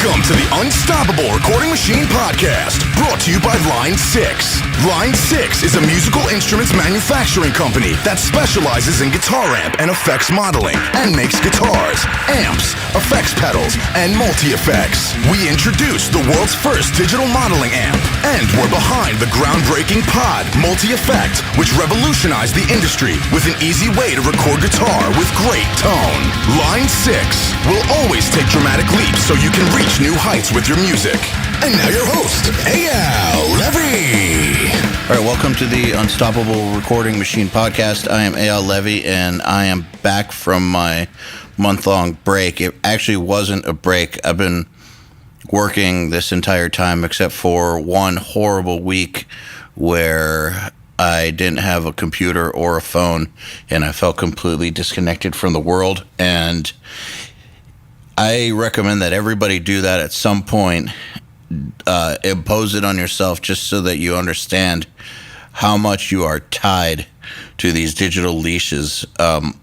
Welcome to the Unstoppable Recording Machine Podcast, brought to you by Line 6. Line 6 is a musical instruments manufacturing company that specializes in guitar amp and effects modeling and makes guitars, amps, effects pedals, and multi-effects. We introduced the world's first digital modeling amp, and we're behind the groundbreaking Pod multi-effect, which revolutionized the industry with an easy way to record guitar with great tone. Line 6 will always take dramatic leaps so you can reach new heights with your music. And now your host, EYAL Levy. All right, welcome to the Unstoppable Recording Machine Podcast. I am EYAL Levy, and I am back from my month-long break. It actually wasn't a break. I've been working this entire time except for one horrible week where I didn't have a computer or a phone, and I felt completely disconnected from the world. And I recommend that everybody do that at some point. Impose it on yourself just so that you understand how much you are tied to these digital leashes.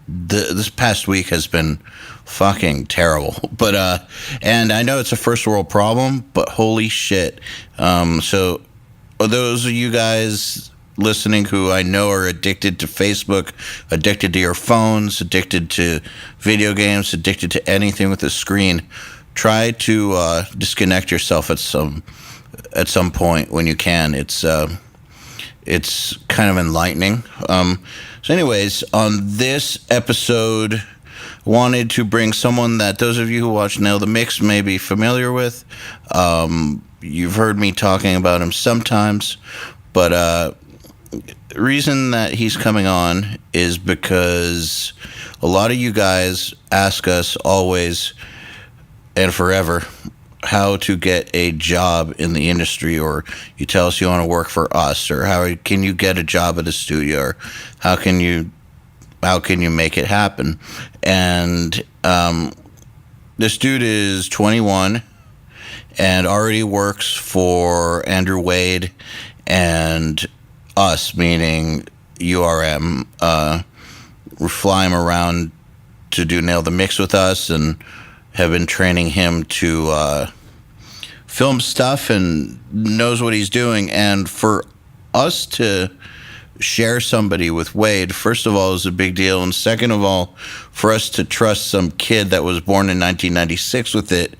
This past week has been fucking terrible, but and I know it's a first world problem, but holy shit. So those of you guys listening who I know are addicted to Facebook, addicted to your phones, addicted to video games, addicted to anything with a screen, try to disconnect yourself at some point when you can. It's kind of enlightening. So anyways, on this episode, wanted to bring someone that those of you who watch Nail the Mix may be familiar with. You've heard me talking about him sometimes, but the reason that he's coming on is because a lot of you guys ask us always and forever how to get a job in the industry, or you tell us you want to work for us, or how can you get a job at a studio, or how can you make it happen. And this dude is 21 and already works for Andrew Wade and us, meaning URM. We fly him around to do Nail the Mix with us and have been training him to film stuff and knows what he's doing. And for us to share somebody with Wade, first of all, is a big deal. And second of all, for us to trust some kid that was born in 1996 with it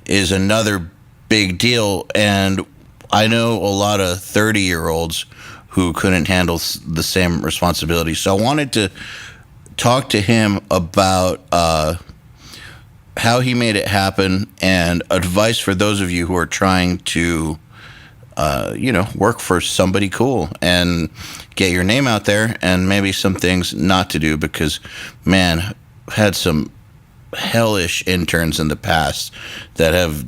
is another big deal. And I know a lot of 30-year-olds who couldn't handle the same responsibility. So I wanted to talk to him about how he made it happen and advice for those of you who are trying to, work for somebody cool and get your name out there, and maybe some things not to do because, man, I've had some hellish interns in the past that have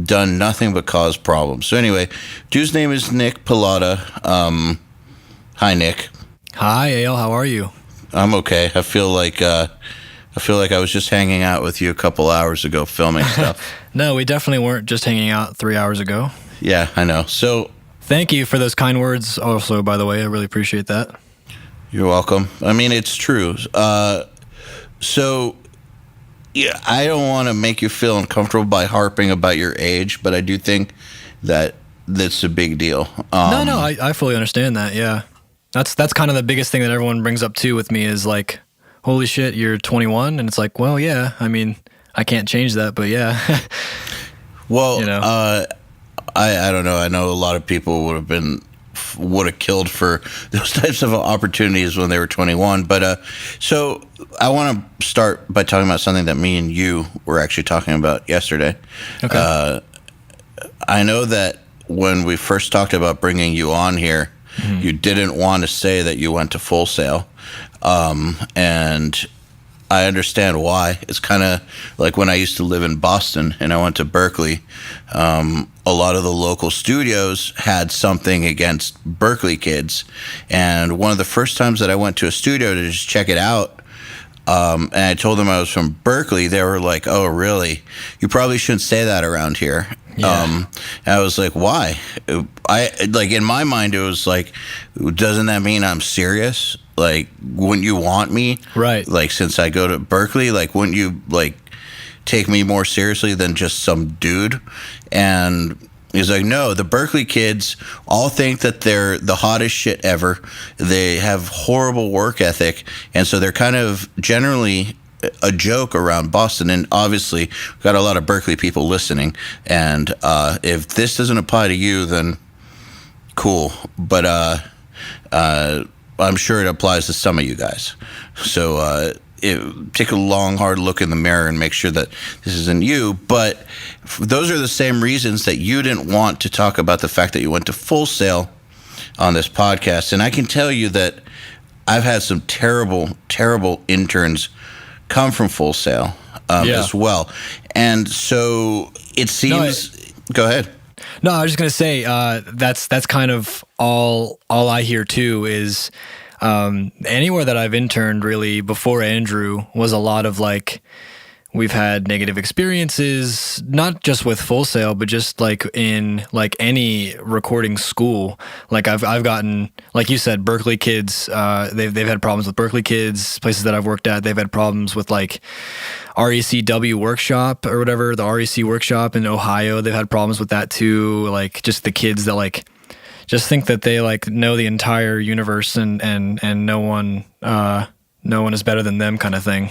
done nothing but cause problems. So anyway, dude's name is Nick Pilotta. Hi, Nick. Hi, EYAL. How are you? I'm okay. I feel like I was just hanging out with you a couple hours ago filming stuff. No, we definitely weren't just hanging out 3 hours ago. Yeah, I know. So thank you for those kind words also, by the way. I really appreciate that. You're welcome. I mean, it's true. So yeah, I don't want to make you feel uncomfortable by harping about your age, but I do think that that's a big deal. No, I fully understand that, yeah. That's kind of the biggest thing that everyone brings up too with me is like, holy shit, you're 21? And it's like, well, yeah, I mean, I can't change that, but yeah. Well, I don't know. I know a lot of people would have killed for those types of opportunities when they were 21. But so I want to start by talking about something that me and you were actually talking about yesterday. Okay. I know that when we first talked about bringing you on here, you didn't want to say that you went to Full Sail. And I understand why. It's kind of like when I used to live in Boston and I went to Berkeley. A lot of the local studios had something against Berkeley kids. And one of the first times that I went to a studio to just check it out, and I told them I was from Berkeley, they were like, oh, really? You probably shouldn't say that around here. Yeah. And I was like, why? In my mind, it was like, doesn't that mean I'm serious? Like, wouldn't you want me? Right. Like, since I go to Berkeley, like, wouldn't you, like, take me more seriously than just some dude. And he's like, no, the Berkeley kids all think that they're the hottest shit ever. They have horrible work ethic, and so they're kind of generally a joke around Boston. And obviously, we've got a lot of Berkeley people listening. And if this doesn't apply to you, then cool. But I'm sure it applies to some of you guys. So take a long, hard look in the mirror and make sure that this isn't you. But those are the same reasons that you didn't want to talk about the fact that you went to Full Sail on this podcast. And I can tell you that I've had some terrible, terrible interns come from Full Sail as well. And so it seems... Go ahead. No, I was just gonna say that's kind of all I hear too is anywhere that I've interned really before Andrew was a lot of like we've had negative experiences, not just with Full Sail, but just like in like any recording school. Like I've gotten, like you said, Berkeley kids. They've had problems with Berkeley kids. Places that I've worked at, they've had problems with like RECW workshop or whatever, the REC workshop in Ohio. They've had problems with that too. Like just the kids that like just think that they like know the entire universe and no one is better than them kind of thing.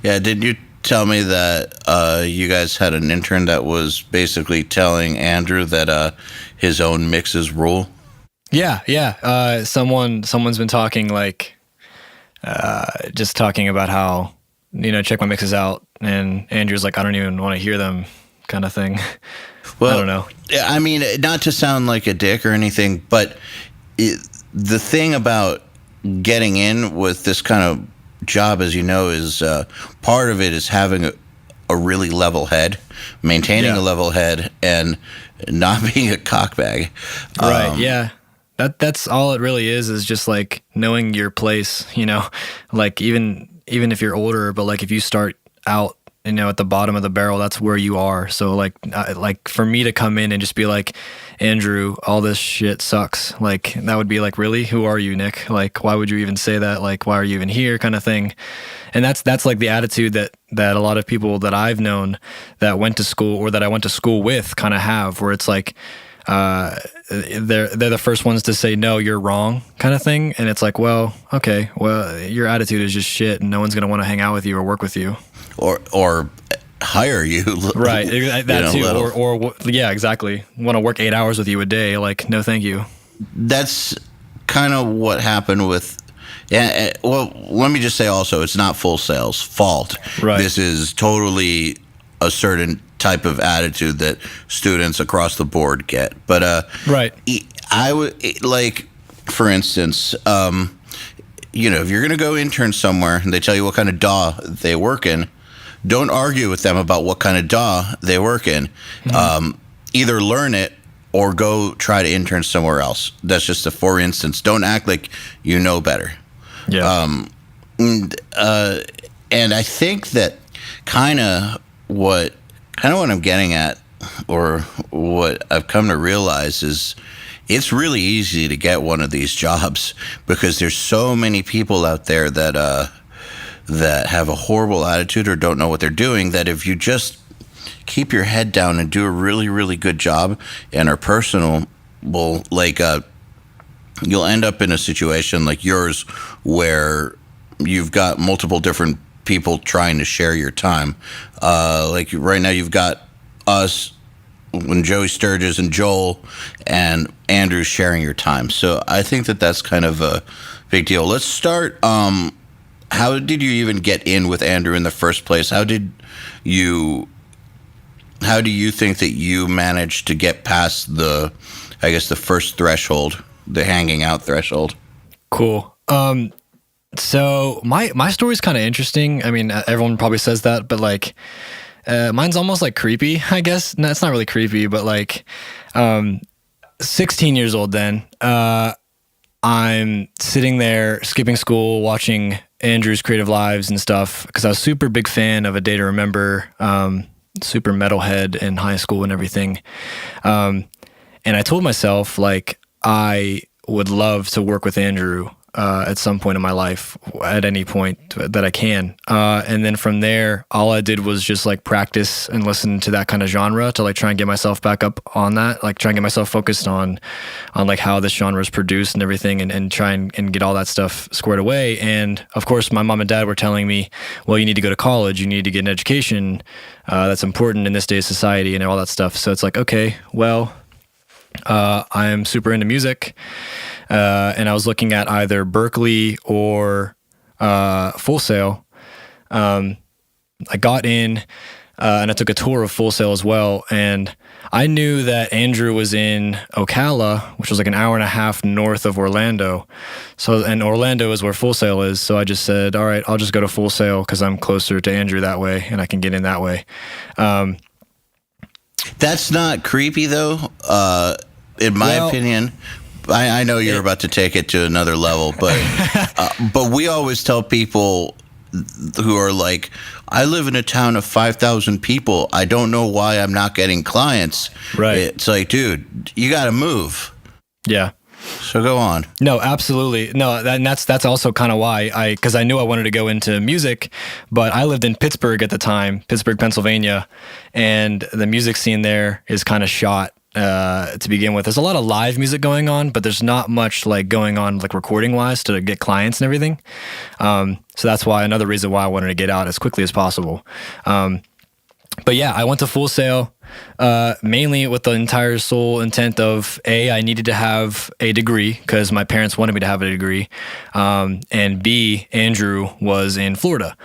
Yeah, did you tell me that you guys had an intern that was basically telling Andrew that his own mixes rule? Yeah. Someone's been talking like just talking about how, check my mixes out, and Andrew's like, I don't even want to hear them kind of thing. Well, I don't know. I mean, not to sound like a dick or anything, but the thing about getting in with this kind of job, as you know, is part of it is having a really level head, maintaining a level head, and not being a cockbag. Right, yeah. That's all it really is just like knowing your place, like even if you're older, but like if you start out, at the bottom of the barrel, that's where you are. So like for me to come in and just be like, Andrew, all this shit sucks. Like that would be like, really? Who are you, Nick? Like, why would you even say that? Like, why are you even here kind of thing? And that's like the attitude that a lot of people that I've known that went to school or that I went to school with kind of have, where it's like, they're the first ones to say, no, you're wrong kind of thing. And it's like, well, okay, well, your attitude is just shit and no one's going to want to hang out with you or work with you. Or hire you. Right. That too. Or yeah, exactly. Want to work 8 hours with you a day. Like, no, thank you. That's kind of what happened with, well, let me just say also, it's not Full Sail's fault. Right. This is totally a certain type of attitude that students across the board get. But right. I would, like, for instance, if you're going to go intern somewhere and they tell you what kind of DAW they work in, don't argue with them about what kind of DAW they work in. Mm-hmm. Either learn it or go try to intern somewhere else. That's just a for instance. Don't act like you know better. Yeah. And I think that kind of what I'm getting at, or what I've come to realize, is it's really easy to get one of these jobs because there's so many people out there that have a horrible attitude or don't know what they're doing, that if you just keep your head down and do a really, really good job and are personable, like you'll end up in a situation like yours where you've got multiple different people trying to share your time. Like right now you've got us, when Joey Sturgis and Joel and Andrew sharing your time. So I think that that's kind of a big deal. Let's start. How did you even get in with Andrew in the first place? How do you think that you managed to get past the first threshold, the hanging out threshold? Cool. So my story's kind of interesting. I mean, everyone probably says that, but like, mine's almost like creepy, I guess. No, it's not really creepy, but like, 16 years old then, I'm sitting there skipping school, watching Andrew's Creative Lives and stuff, because I was super big fan of A Day to Remember, super metalhead in high school and everything. And I told myself, like, I would love to work with Andrew. at some point in my life, at any point that I can. And then from there, all I did was just like practice and listen to that kind of genre to like try and get myself back up on that, like try and get myself focused on like how this genre is produced and everything, and try and get all that stuff squared away. And of course, my mom and dad were telling me, well, you need to go to college, you need to get an education. That's important in this day's society and all that stuff. So it's like, okay, well, I'm super into music. And I was looking at either Berkeley or Full Sail. I got in and I took a tour of Full Sail as well. And I knew that Andrew was in Ocala, which was like an hour and a half north of Orlando. And Orlando is where Full Sail is. So I just said, all right, I'll just go to Full Sail because I'm closer to Andrew that way and I can get in that way. That's not creepy though, in my opinion. I know you're about to take it to another level, but we always tell people who are like, I live in a town of 5,000 people. I don't know why I'm not getting clients. Right. It's like, dude, you got to move. Yeah. So go on. No, absolutely. No, that's also kind of why because I knew I wanted to go into music, but I lived in Pittsburgh at the time, Pittsburgh, Pennsylvania, and the music scene there is kind of shot. To begin with, there's a lot of live music going on, but there's not much like going on like recording wise to get clients and everything. So that's why another reason why I wanted to get out as quickly as possible. But yeah, I went to Full Sail mainly with the entire sole intent of I needed to have a degree because my parents wanted me to have a degree, and B, Andrew was in Florida.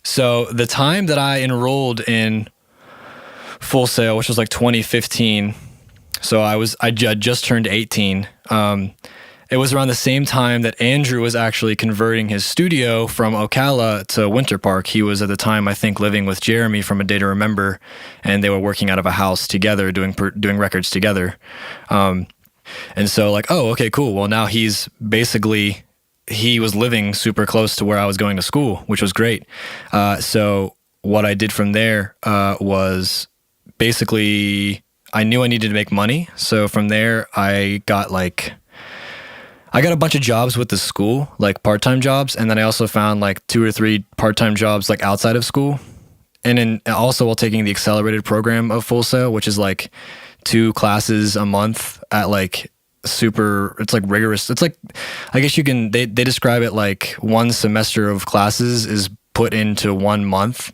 So the time that I enrolled in Full Sail, which was like 2015. So I just turned 18. It was around the same time that Andrew was actually converting his studio from Ocala to Winter Park. He was at the time, I think, living with Jeremy from A Day to Remember, and they were working out of a house together, doing records together. And so like, oh, okay, cool. Well, now he was living super close to where I was going to school, which was great. So what I did from there was basically, I knew I needed to make money. So from there, I got a bunch of jobs with the school, like part-time jobs. And then I also found like 2 or 3 part-time jobs like outside of school. And then also while taking the accelerated program of Full Sail, which is like 2 classes a month at like it's like rigorous. It's like, I guess they describe it like 1 semester of classes is put into 1 month.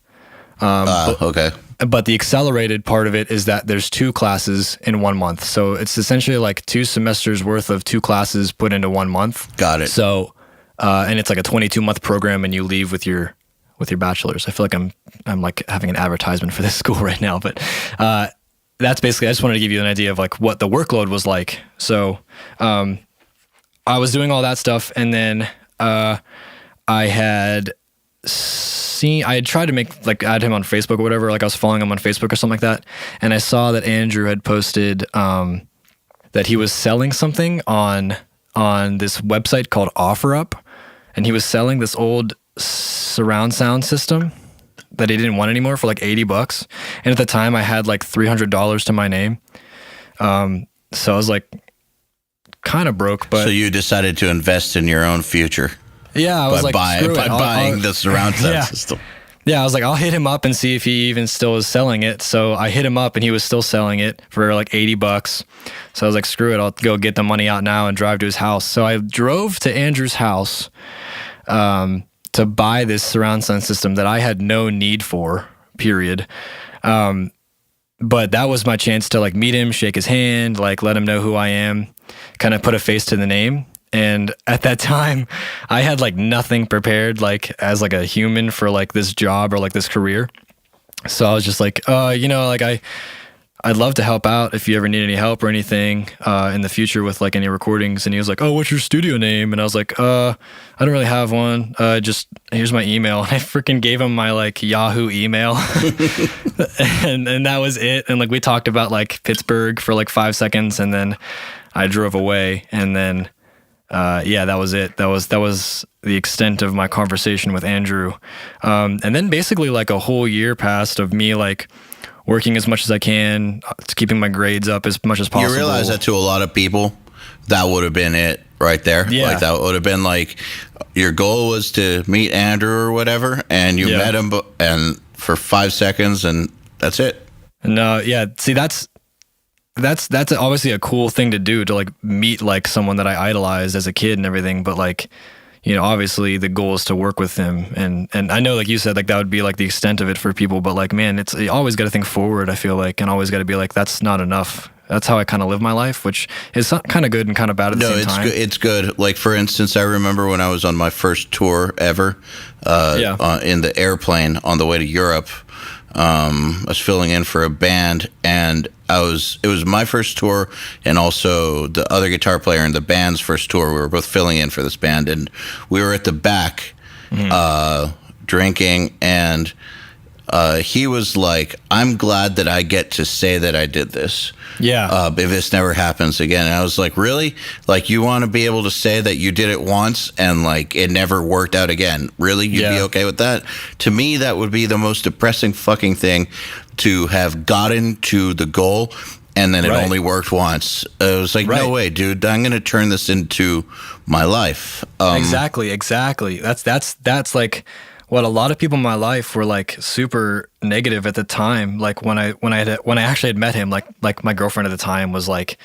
Okay. But the accelerated part of it is that there's 2 classes in 1 month. So it's essentially like 2 semesters worth of 2 classes put into 1 month. Got it. So, and it's like a 22-month program and you leave with your bachelor's. I feel like I'm like having an advertisement for this school right now, but, that's basically, I just wanted to give you an idea of like what the workload was like. So, I was doing all that stuff and then, I had tried to make like add him on Facebook or whatever. Like I was following him on Facebook or something like that. And I saw that Andrew had posted, that he was selling something on this website called OfferUp. And he was selling this old surround sound system that he didn't want anymore for like $80. And at the time I had like $300 to my name. So I was like kind of broke, but. So you decided to invest in your own future. Yeah, I was like, screw it. Buying the surround sound system. Yeah, I was like, I'll hit him up and see if he even still is selling it. So I hit him up and he was still selling it for like $80. So I was like, screw it, I'll go get the money out now and drive to his house. So I drove to Andrew's house to buy this surround sound system that I had no need for, period. But that was my chance to like meet him, shake his hand, like let him know who I am, kind of put a face to the name. And at that time, I had like nothing prepared, like as like a human for like this job or like this career. So I was just like, like I'd love to help out if you ever need any help or anything in the future with like any recordings. And he was like, oh, what's your studio name? And I was like, I don't really have one. Just here's my email. And I freaking gave him my like Yahoo email and that was it. And like we talked about like Pittsburgh for like 5 seconds and then I drove away and then that was it. That was the extent of my conversation with Andrew. And then basically like a whole year passed of me like working as much as I can, keeping my grades up as much as possible. You realize that to a lot of people, that would have been it. right there. Yeah. Like that would have been like your goal was to meet Andrew or whatever, and you met him and for 5 seconds, and that's it. No, yeah. See, that's obviously a cool thing to do, to like meet like someone that I idolized as a kid and everything. But like, you know, obviously the goal is to work with him, and I know, like you said, like that would be like the extent of it for people. But like, man, you always got to think forward. I feel like, and always got to be like, that's not enough. That's how I kind of live my life, which is kind of good and kind of bad at the same time. No, it's good. Like, for instance, I remember when I was on my first tour ever, in the airplane on the way to Europe. I was filling in for a band, and it was my first tour and also the other guitar player in the band's first tour. We were both filling in for this band, and we were at the back drinking, and he was like, I'm glad that I get to say that I did this. Yeah. If this never happens again. And I was like, really? Like, you want to be able to say that you did it once and like it never worked out again? Really? You'd be okay with that? To me, that would be the most depressing fucking thing, to have gotten to the goal and then it only worked once. It was like, no way, dude. I'm going to turn this into my life. Exactly. That's like what a lot of people in my life were like super negative at the time. Like when I actually had met him, like my girlfriend at the time was like,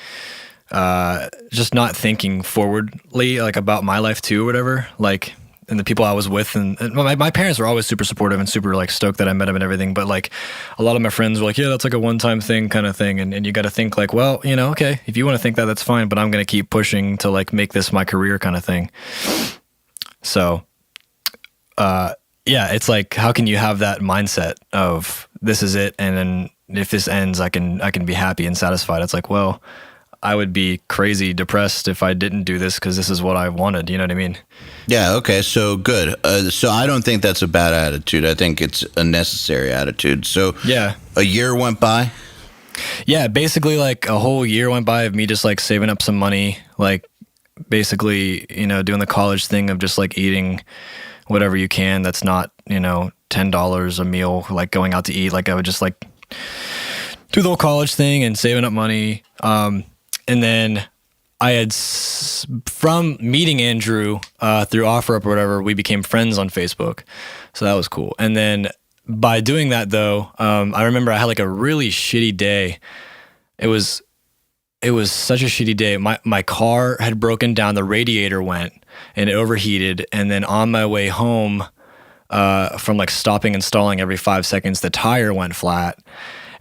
just not thinking forwardly, like about my life too, or whatever. Like, and the people I was with, and my parents were always super supportive and super like stoked that I met him and everything. But like a lot of my friends were like, yeah, that's like a one-time thing kind of thing. And you got to think like, well, you know, okay, if you want to think that, that's fine, but I'm going to keep pushing to like make this my career kind of thing. So, yeah, it's like, how can you have that mindset of this is it, and then if this ends, I can be happy and satisfied? It's like, well, I would be crazy depressed if I didn't do this because this is what I wanted. You know what I mean? Yeah. Okay. So good. So I don't think that's a bad attitude. I think it's a necessary attitude. So yeah, a year went by. Yeah, basically like a whole year went by of me just like saving up some money, like basically, you know, doing the college thing of just like eating whatever you can that's not, you know, $10 a meal, like going out to eat. Like I would just like do the whole college thing and saving up money. And then I had, from meeting Andrew through OfferUp or whatever, we became friends on Facebook. So that was cool. And then by doing that though, I remember I had like a really shitty day. It was such a shitty day. My car had broken down, the radiator went and it overheated. And then on my way home, from like stopping and stalling every 5 seconds, the tire went flat.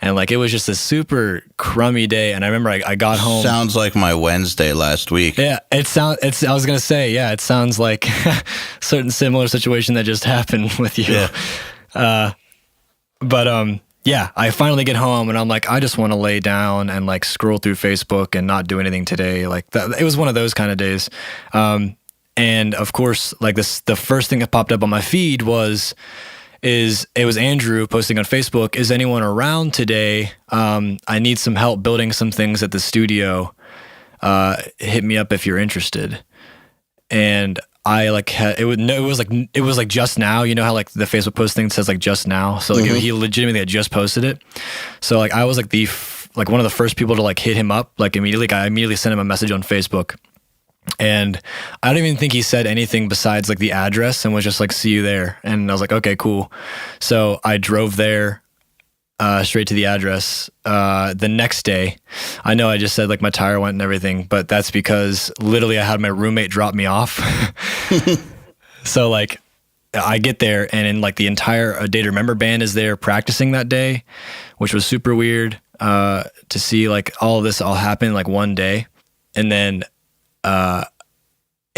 And like, it was just a super crummy day. And I remember I got home. Sounds like my Wednesday last week. Yeah, I was going to say, yeah, it sounds like a certain similar situation that just happened with you. Yeah. Yeah, I finally get home and I'm like, I just want to lay down and like scroll through Facebook and not do anything today. Like it was one of those kind of days. And of course, like the first thing that popped up on my feed was Andrew posting on Facebook, is anyone around today? I need some help building some things at the studio. Hit me up if you're interested. And I like it was like just now, you know how like the Facebook post thing says like just now. So like he legitimately had just posted it. So like I was like one of the first people to like hit him up like immediately. I immediately sent him a message on Facebook. And I don't even think he said anything besides like the address and was just like, see you there. And I was like, okay, cool. So I drove there straight to the address. The next day, I know I just said like my tire went and everything, but that's because literally I had my roommate drop me off. So like I get there and in like the entire A Day to Remember band is there practicing that day, which was super weird to see like all of this all happen like one day. And then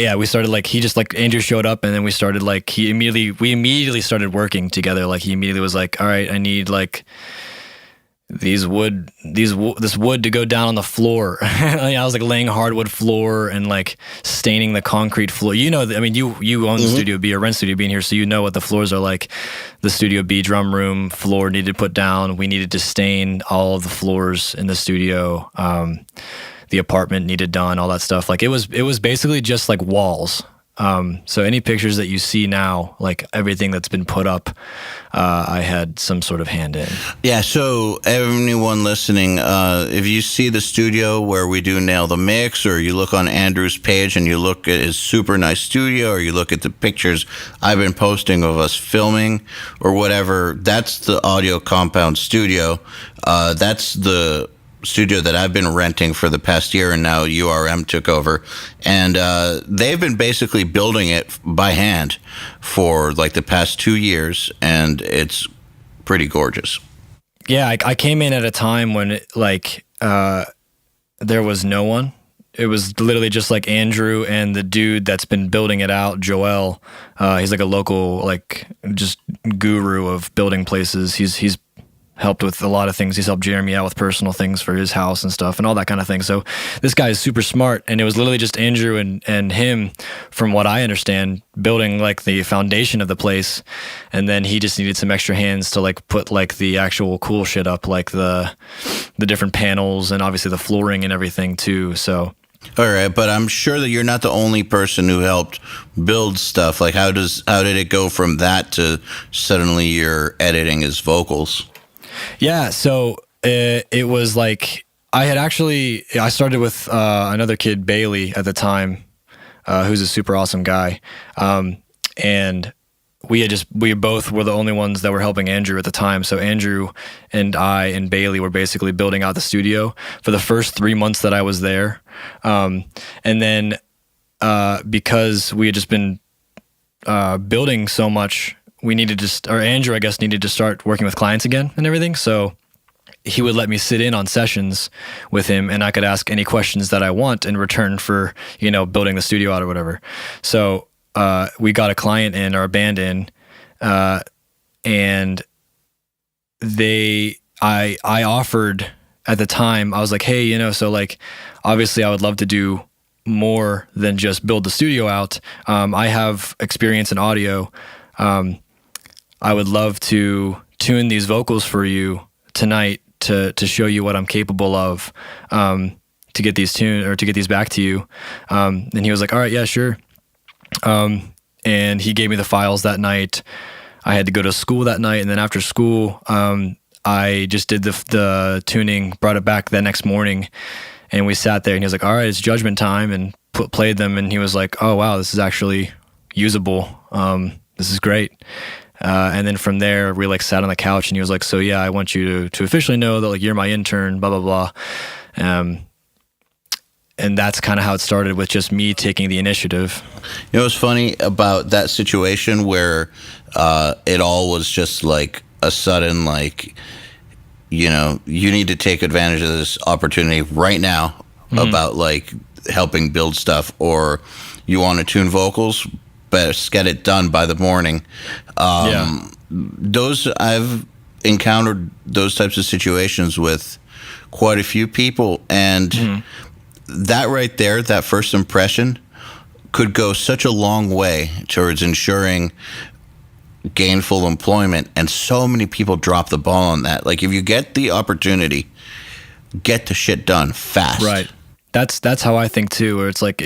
yeah, we started like, Andrew showed up and then we started like, we immediately started working together. Like he immediately was like, all right, I need like this wood to go down on the floor. I was like laying hardwood floor and like staining the concrete floor. You know, I mean, you own the Studio B or rent Studio B in here, so you know what the floors are like. The Studio B drum room floor needed to put down. We needed to stain all of the floors in the studio. The apartment needed done, all that stuff. Like it was basically just like walls. So any pictures that you see now, like everything that's been put up, I had some sort of hand in. Yeah, so anyone listening, if you see the studio where we do Nail the Mix, or you look on Andrew's page and you look at his super nice studio, or you look at the pictures I've been posting of us filming or whatever, that's the Audio Compound studio. That's the studio that I've been renting for the past year, and now URM took over, and they've been basically building it by hand for like the past 2 years, and it's pretty gorgeous. Yeah, I came in at a time when there was no one. It was literally just like Andrew and the dude that's been building it out, Joel. He's like a local, like, just guru of building places. He's helped with a lot of things. He's helped Jeremy out with personal things for his house and stuff and all that kind of thing. So this guy is super smart, and it was literally just Andrew and him, from what I understand, building like the foundation of the place, and then he just needed some extra hands to like put like the actual cool shit up, like the different panels and obviously the flooring and everything too. So all right, but I'm sure that you're not the only person who helped build stuff. Like how did it go from that to suddenly you're editing his vocals? Yeah, so it was like I started with another kid, Bailey, at the time, who's a super awesome guy, and we both were the only ones that were helping Andrew at the time. So Andrew and I and Bailey were basically building out the studio for the first 3 months that I was there, and then because we had just been building so much, we needed to, or Andrew, I guess, needed to start working with clients again and everything. So he would let me sit in on sessions with him, and I could ask any questions that I want in return for, building the studio out or whatever. So we got a client in, or a band in, and I offered at the time, I was like, hey, so like, obviously I would love to do more than just build the studio out. I have experience in audio. I would love to tune these vocals for you tonight to show you what I'm capable of, to get these back to you. And he was like, all right, yeah, sure. And he gave me the files that night. I had to go to school that night. And then after school, I just did the tuning, brought it back the next morning, and we sat there, and he was like, all right, it's judgment time, and played them. And he was like, oh, wow, this is actually usable. This is great. And then from there, we like sat on the couch, and he was like, so yeah, I want you to officially know that like you're my intern, blah, blah, blah. And that's kind of how it started, with just me taking the initiative. You know what's funny about that situation where it all was just like a sudden, like, you need to take advantage of this opportunity right now, about like helping build stuff, or you want to tune vocals, best get it done by the morning. I've encountered those types of situations with quite a few people, and that right there, that first impression could go such a long way towards ensuring gainful employment, and so many people drop the ball on that. Like, if you get the opportunity, get the shit done fast. Right. That's how I think too, where it's like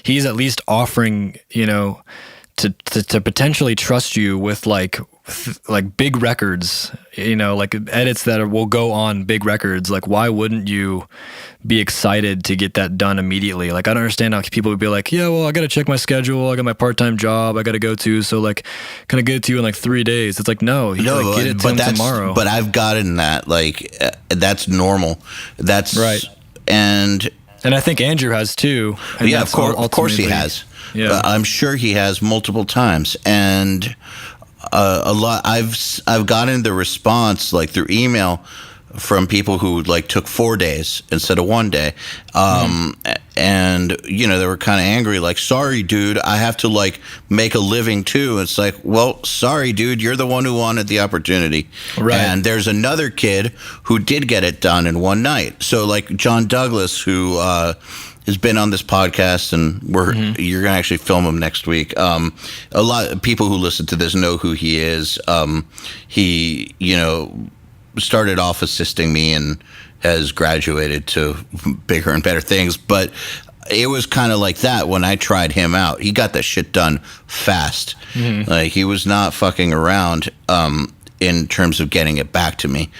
he's at least offering, to potentially trust you with like big records, like edits that will go on big records. Like, why wouldn't you be excited to get that done immediately? Like, I don't understand how people would be like, yeah, well, I got to check my schedule. I got my part-time job I got to go to. So like, can I get it to you in like 3 days? It's like, no, get it to him tomorrow. But I've gotten that, like, that's normal. That's right. And I think Andrew has too. And yeah, of course he has. Yeah. I'm sure he has multiple times, and a lot. I've gotten the response like through email from people who like took 4 days instead of 1 day, and they were kind of angry, like, sorry, dude, I have to like make a living too. It's like, well, sorry, dude, you're the one who wanted the opportunity, right? And there's another kid who did get it done in one night. So like John Douglas, who has been on this podcast, and you're gonna actually film him next week. A lot of people who listen to this know who he is. He, started off assisting me and has graduated to bigger and better things. But it was kind of like that when I tried him out. He got that shit done fast. Like, he was not fucking around in terms of getting it back to me.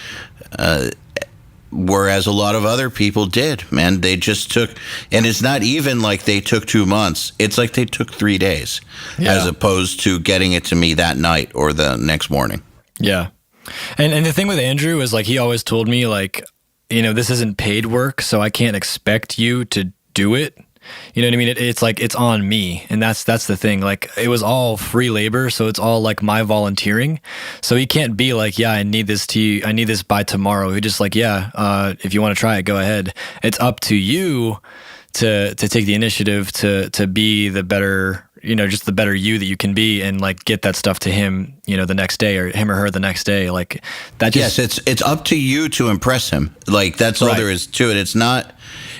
Whereas a lot of other people did, man. They just took, and it's not even like they took 2 months. It's like they took 3 days, as opposed to getting it to me that night or the next morning. Yeah. And the thing with Andrew is, like, he always told me, like, you know, this isn't paid work, so I can't expect you to do it. You know what I mean? It's like, it's on me. And that's the thing. Like, it was all free labor. So it's all like my volunteering. So he can't be like, yeah, I need this by tomorrow. He just like, yeah, if you want to try it, go ahead. It's up to you to take the initiative to be the better, you know, just the better you that you can be, and like get that stuff to him, you know, the next day, or him or her the next day. Like that. Just, yes. It's up to you to impress him. Like, that's all there is to it. It's not,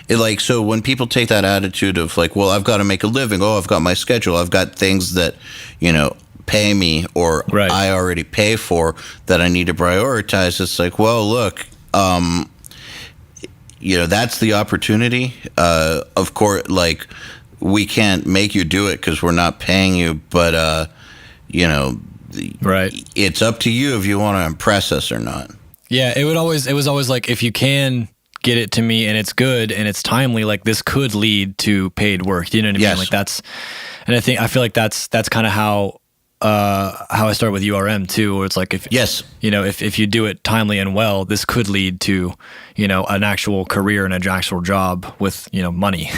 like, so when people take that attitude of like, well, I've got to make a living. Oh, I've got my schedule. I've got things that, you know, pay me, or I already pay for, that I need to prioritize. It's like, well, look, you know, that's the opportunity. Of course, like, we can't make you do it because we're not paying you, but, you know, it's up to you if you want to impress us or not. Yeah. It was always like, if you can get it to me and it's good and it's timely, like, this could lead to paid work. You know what I mean? Like, that's, and I feel like that's kind of how I started with URM too, where it's like, if you know, if you do it timely and well, this could lead to, you know, an actual career and an actual job with, you know, money.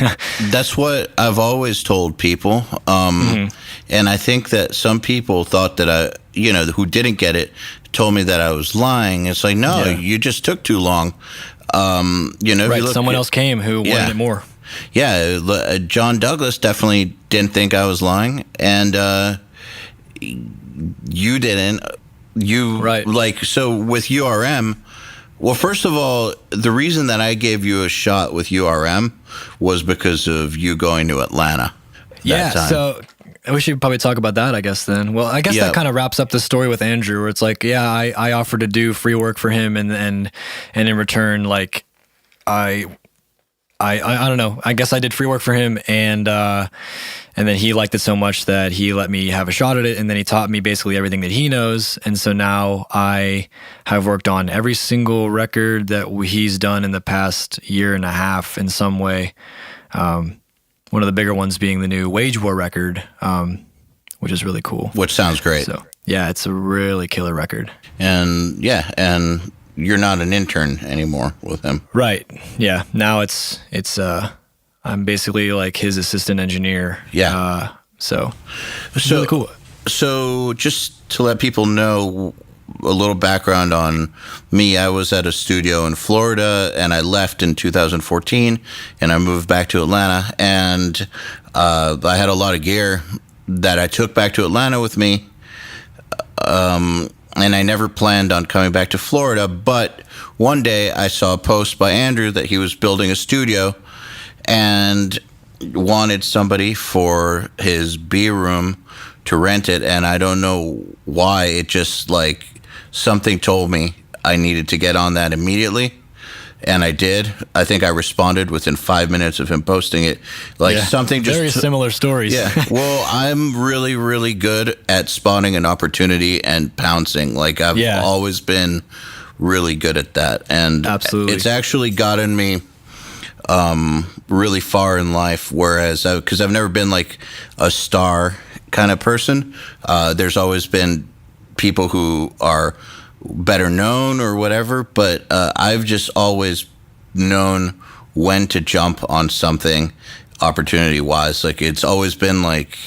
That's what I've always told people. And I think that some people thought that I, you know, who didn't get it, told me that I was lying. It's like, no, you just took too long. You know, someone else came who wanted it more. Yeah, John Douglas definitely didn't think I was lying, and you didn't. You like, so with URM. Well, first of all, the reason that I gave you a shot with URM was because of you going to Atlanta. So we should probably talk about that, I guess, then. Well, I guess that kind of wraps up the story with Andrew, where it's like, I offered to do free work for him, and in return, like, I don't know. I guess I did free work for him, and then he liked it so much that he let me have a shot at it, and then he taught me basically everything that he knows. And so now I have worked on every single record that he's done in the past year and a half in some way. One of the bigger ones being the new Wage War record, which is really cool. Which sounds great. So yeah, it's a really killer record. And and you're not an intern anymore with him. Right. Yeah. Now it's I'm basically like his assistant engineer. Yeah. So really cool. So just to let people know a little background on me, I was at a studio in Florida, and I left in 2014, and I moved back to Atlanta, and I had a lot of gear that I took back to Atlanta with me. And I never planned on coming back to Florida, but one day I saw a post by Andrew that he was building a studio and wanted somebody for his B room to rent it. And I don't know why, it just, like, something told me I needed to get on that immediately. And I did. I think I responded within 5 minutes of him posting it. Like, something just... Very similar stories. Yeah. Well, I'm really, really good at spotting an opportunity and pouncing. Like, I've always been really good at that. And absolutely, it's actually gotten me really far in life, whereas... Because I've never been, like, a star kind of person. There's always been people who are better known or whatever, but I've just always known when to jump on something opportunity wise. Like, it's always been like,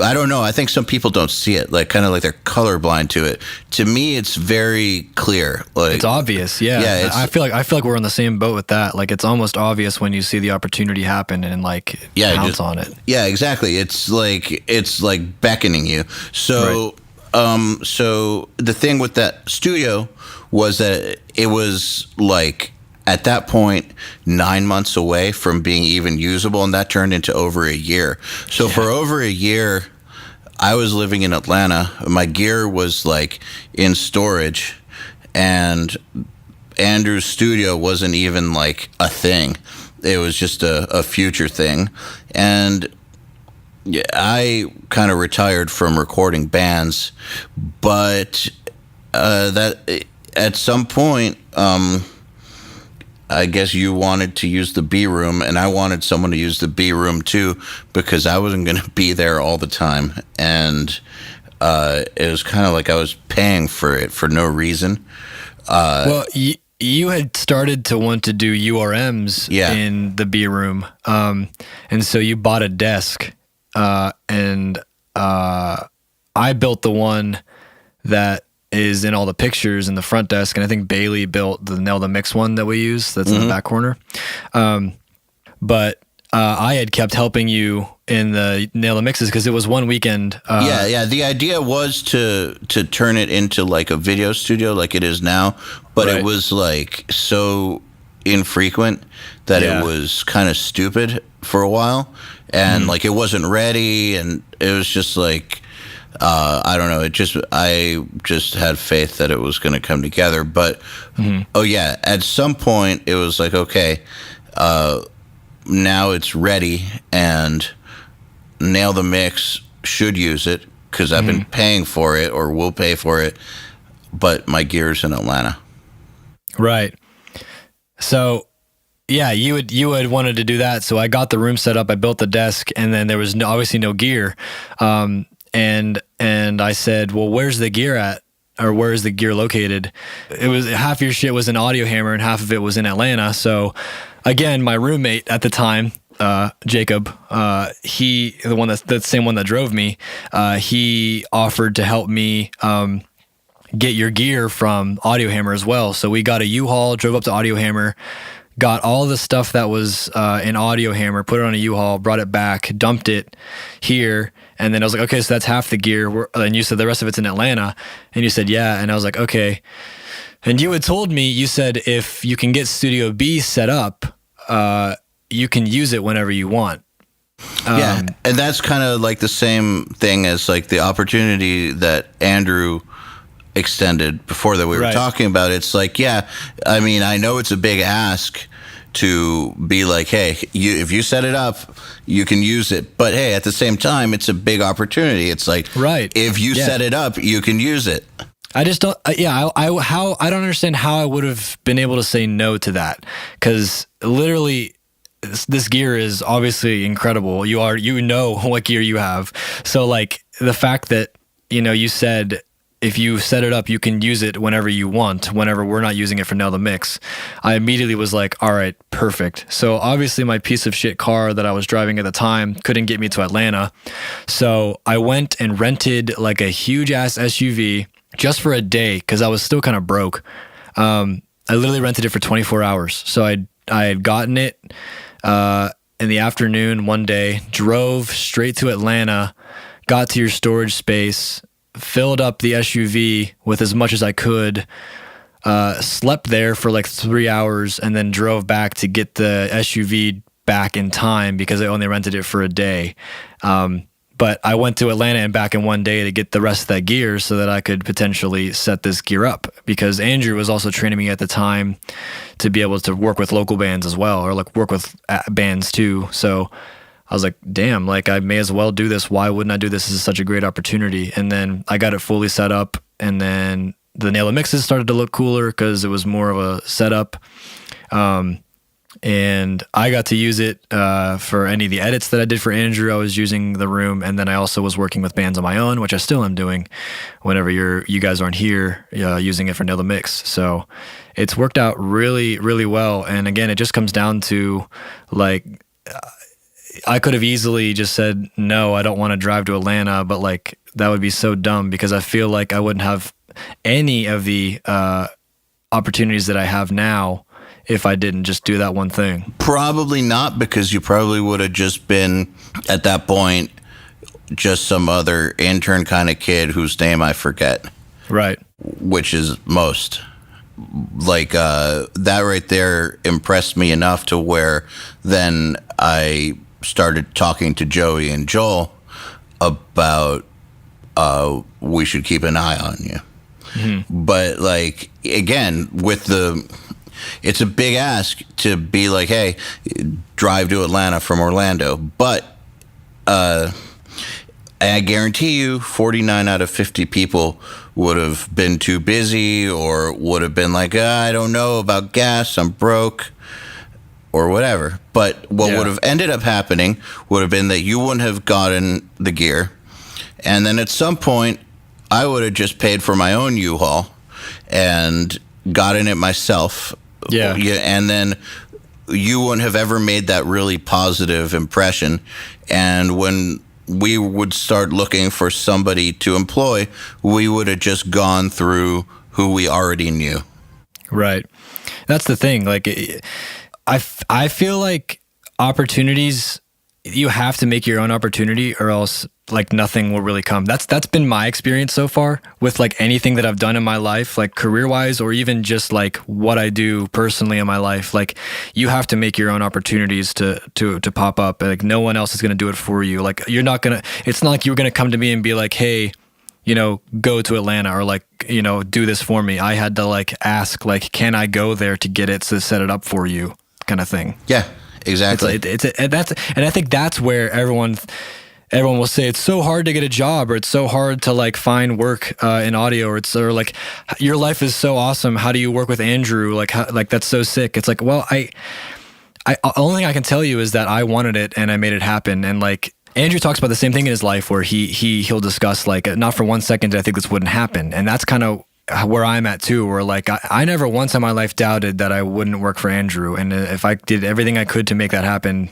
I don't know, I think some people don't see it, like, kind of like they're colorblind to it. To me, it's very clear. Like, it's obvious. I feel like we're on the same boat with that. Like, it's almost obvious when you see the opportunity happen and, like, pounce on it. Yeah, exactly. It's like beckoning you. So so the thing with that studio was that it was, like, at that point 9 months away from being even usable, and that turned into over a year. So for over a year, I was living in Atlanta. My gear was, like, in storage, and Andrew's studio wasn't even, like, a thing. It was just a future thing. And yeah, I kind of retired from recording bands, but that at some point, I guess you wanted to use the B room, and I wanted someone to use the B room too, because I wasn't going to be there all the time. And it was kind of like I was paying for it for no reason. Well, you had started to want to do URMs in the B room, and so you bought a desk, and I built the one that is in all the pictures in the front desk, and I think Bailey built the Nail the Mix one that we use that's in the back corner. But I had kept helping you in the Nail the Mixes because it was one weekend. Yeah. The idea was to turn it into like a video studio like it is now, but it was like so infrequent that it was kind of stupid for a while, and like it wasn't ready, and it was just like I don't know. I just had faith that it was going to come together, but at some point it was like, okay, now it's ready, and Nail the Mix should use it because I've been paying for it or will pay for it, but my gear's in Atlanta. Right. So, yeah, you had wanted to do that. So I got the room set up. I built the desk, and then there was obviously no gear. And I said, well, where's the gear at? Or where is the gear located? It was half your shit was in Audio Hammer and half of it was in Atlanta. So again, my roommate at the time, Jacob, the same one that drove me, he offered to help me get your gear from Audio Hammer as well. So we got a U-Haul, drove up to Audio Hammer, got all the stuff that was in Audio Hammer, put it on a U-Haul, brought it back, dumped it here. And then I was like, okay, so that's half the gear. And you said the rest of it's in Atlanta. And you said, yeah. And I was like, okay. And you had told me, you said, if you can get Studio B set up, you can use it whenever you want. And that's kind of like the same thing as like the opportunity that Andrew extended before that we were talking about. It's like, I mean, I know it's a big ask to be like, hey, if you set it up, you can use it. But hey, at the same time, it's a big opportunity. It's like, if you set it up, you can use it. I just don't. I don't understand how I would have been able to say no to that, because literally, this gear is obviously incredible. You know what gear you have. So like the fact that you said, if you set it up, you can use it whenever you want, whenever we're not using it for Nail the Mix. I immediately was like, all right, perfect. So obviously my piece of shit car that I was driving at the time couldn't get me to Atlanta. So I went and rented like a huge ass SUV just for a day because I was still kind of broke. I literally rented it for 24 hours. So I had gotten it in the afternoon one day, drove straight to Atlanta, got to your storage space, filled up the SUV with as much as I could, slept there for like 3 hours, and then drove back to get the SUV back in time because I only rented it for a day. But I went to Atlanta and back in one day to get the rest of that gear so that I could potentially set this gear up, because Andrew was also training me at the time to be able to work with local bands as well, or like work with bands too. So I was like, damn, like I may as well do this. Why wouldn't I do this? This is such a great opportunity. And then I got it fully set up, and then the Nail the Mixes started to look cooler because it was more of a setup. And I got to use it for any of the edits that I did for Andrew. I was using the room, and then I also was working with bands on my own, which I still am doing whenever you guys aren't here, using it for Nail the Mix. So it's worked out really, really well. And again, it just comes down to like, I could have easily just said, no, I don't want to drive to Atlanta, but like that would be so dumb because I feel like I wouldn't have any of the opportunities that I have now if I didn't just do that one thing. Probably not, because you probably would have just been, at that point, just some other intern kind of kid whose name I forget. Right. Which is most. Like, that right there impressed me enough to where then I started talking to Joey and Joel about we should keep an eye on you. Mm-hmm. But, like, again, with the it's a big ask to be like, hey, drive to Atlanta from Orlando. But I guarantee you 49 out of 50 people would have been too busy or would have been like, I don't know about gas, I'm broke, or whatever. But what would have ended up happening would have been that you wouldn't have gotten the gear. And then at some point, I would have just paid for my own U-Haul and gotten it myself. Yeah. And then you wouldn't have ever made that really positive impression. And when we would start looking for somebody to employ, we would have just gone through who we already knew. Right. That's the thing. Like, I feel like opportunities, you have to make your own opportunity or else like nothing will really come. That's been my experience so far with like anything that I've done in my life, like career wise, or even just like what I do personally in my life. Like you have to make your own opportunities to pop up. Like no one else is going to do it for you. Like it's not like you're going to come to me and be like, hey, go to Atlanta or like, do this for me. I had to like ask, like, can I go there to get it to set it up for you kind of thing. Yeah, exactly. And I think that's where everyone will say it's so hard to get a job or it's so hard to like find work in audio or like your life is so awesome. How do you work with Andrew? Like that's so sick. It's like, well, I only thing I can tell you is that I wanted it and I made it happen. And like Andrew talks about the same thing in his life where he'll discuss like not for 1 second did I think this wouldn't happen. And that's kind of where I'm at too, where like I never once in my life doubted that I wouldn't work for Andrew. And if I did everything I could to make that happen,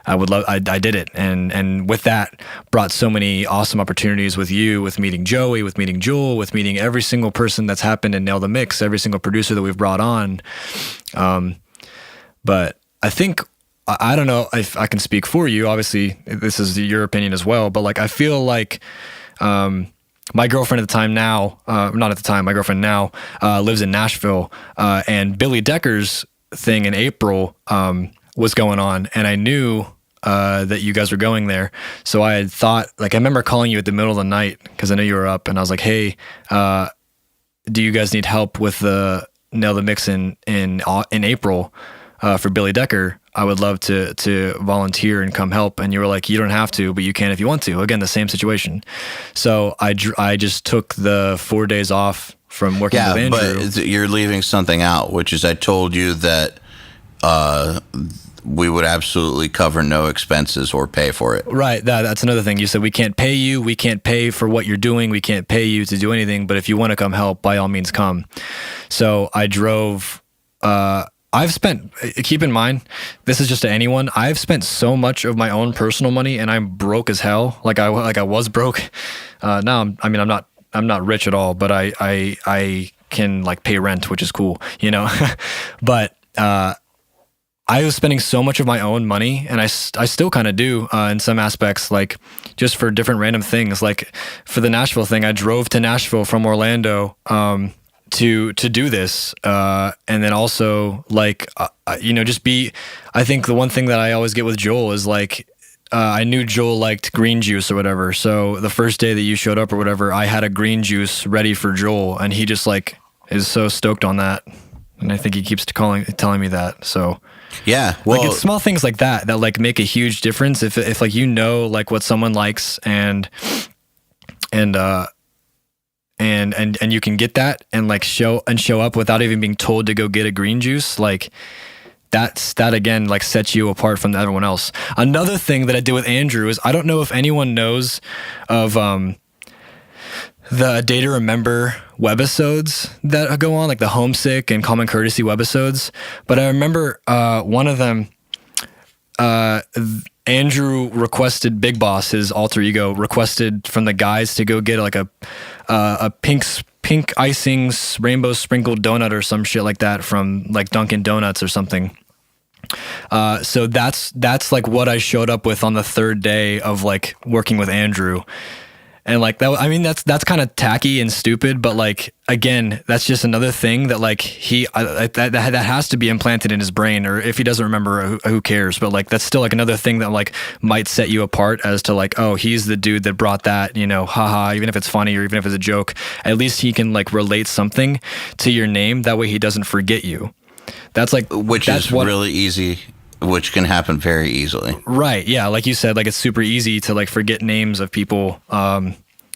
I did it. And with that brought so many awesome opportunities with you, with meeting Joey, with meeting Joel, with meeting every single person that's happened in Nail the Mix, every single producer that we've brought on. But I think, I don't know if I can speak for you. Obviously, this is your opinion as well. But like, I feel like my girlfriend at the time now, not at the time, my girlfriend now lives in Nashville. And Billy Decker's thing in April was going on. And I knew that you guys were going there. So I had thought, like, I remember calling you at the middle of the night because I knew you were up. And I was like, hey, do you guys need help with the Nail the Mix in April for Billy Decker? I would love to volunteer and come help. And you were like, you don't have to, but you can if you want to. Again, the same situation. So I just took the 4 days off from working with Andrew. But you're leaving something out, which is I told you that we would absolutely cover no expenses or pay for it. Right. That's another thing. You said we can't pay you. We can't pay for what you're doing. We can't pay you to do anything. But if you want to come help, by all means come. So I drove. Keep in mind, this is just to anyone. I've spent so much of my own personal money, and I'm broke as hell. Like I was broke. Now I'm not rich at all, but I can like pay rent, which is cool, But I was spending so much of my own money, and I still kind of do in some aspects, like just for different random things. Like for the Nashville thing, I drove to Nashville from Orlando to do this, and then also like I think the one thing that I always get with Joel is like I knew Joel liked green juice or whatever. So the first day that you showed up or whatever, I had a green juice ready for Joel, and he just like is so stoked on that. And I think he keeps telling me that. So yeah, well, like it's small things like that like make a huge difference. If like like what someone likes and you can get that and like show up without even being told to go get a green juice, like that again like sets you apart from everyone else. Another thing that I did with Andrew is I don't know if anyone knows of the Day to Remember webisodes that go on, like the Homesick and Common Courtesy webisodes. But I remember one of them, Andrew requested, Big Boss, his alter ego, requested from the guys to go get like a pink icing rainbow sprinkled donut or some shit like that from like Dunkin' Donuts or something. So that's like what I showed up with on the third day of like working with Andrew. And like that, I mean, that's kind of tacky and stupid, but like, again, that's just another thing that like that has to be implanted in his brain, or if he doesn't remember, who cares? But like, that's still like another thing that like might set you apart as to like, oh, he's the dude that brought that, haha, even if it's funny or even if it's a joke, at least he can like relate something to your name. That way he doesn't forget you. that's like, which that's is really easy, which can happen very easily. Right. Yeah. Like you said, like it's super easy to like forget names of people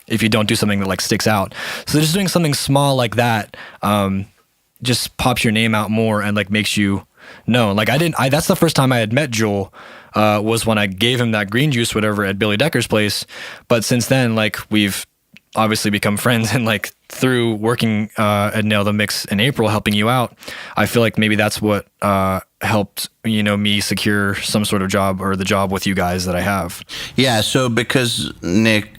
if you don't do something that like sticks out. So just doing something small like that just pops your name out more and like makes you known. Like that's the first time I had met Joel was when I gave him that green juice, whatever, at Billy Decker's place. But since then, like we've obviously become friends, and like through working at Nail the Mix in April, helping you out, I feel like maybe that's what helped, me secure some sort of job or the job with you guys that I have. Yeah. So because Nick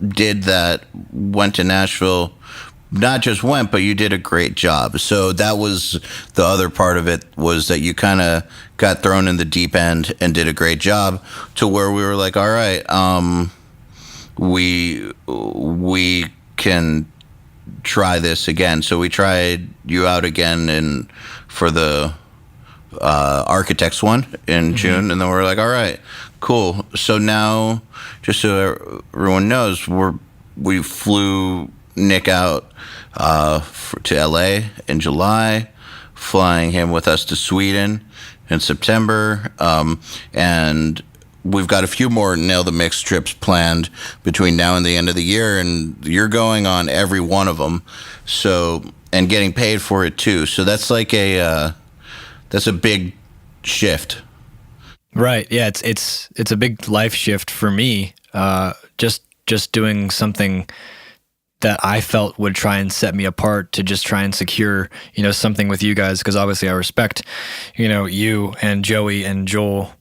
did that, went to Nashville, not just went, but you did a great job. So that was the other part of it, was that you kind of got thrown in the deep end and did a great job, to where we were like, all right, we can try this again. So we tried you out again for the architects one in June, and then we're like, all right, cool. So now, just so everyone knows, we flew Nick out to LA in July, flying him with us to Sweden in September, and we've got a few more Nail the Mix trips planned between now and the end of the year, and you're going on every one of them, so, and getting paid for it too. So that's like that's a big shift. Right. Yeah. It's a big life shift for me. Just doing something that I felt would try and set me apart, to just try and secure, something with you guys. Cause obviously I respect, you and Joey and Joel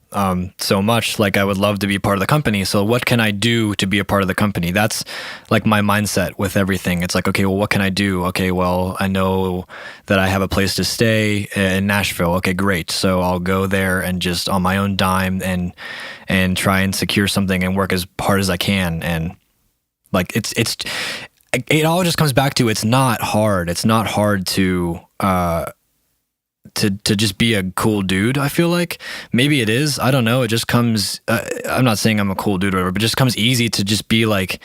so much. Like, I would love to be part of the company. So what can I do to be a part of the company? That's like my mindset with everything. It's like, okay, well, what can I do? Okay, well, I know that I have a place to stay in Nashville. Okay, great. So I'll go there and just on my own dime and try and secure something and work as hard as I can. And like, it all just comes back to, it's not hard. It's not hard to just be a cool dude. I feel like maybe it is. I don't know. It just comes, I'm not saying I'm a cool dude or whatever, but it just comes easy to just be like,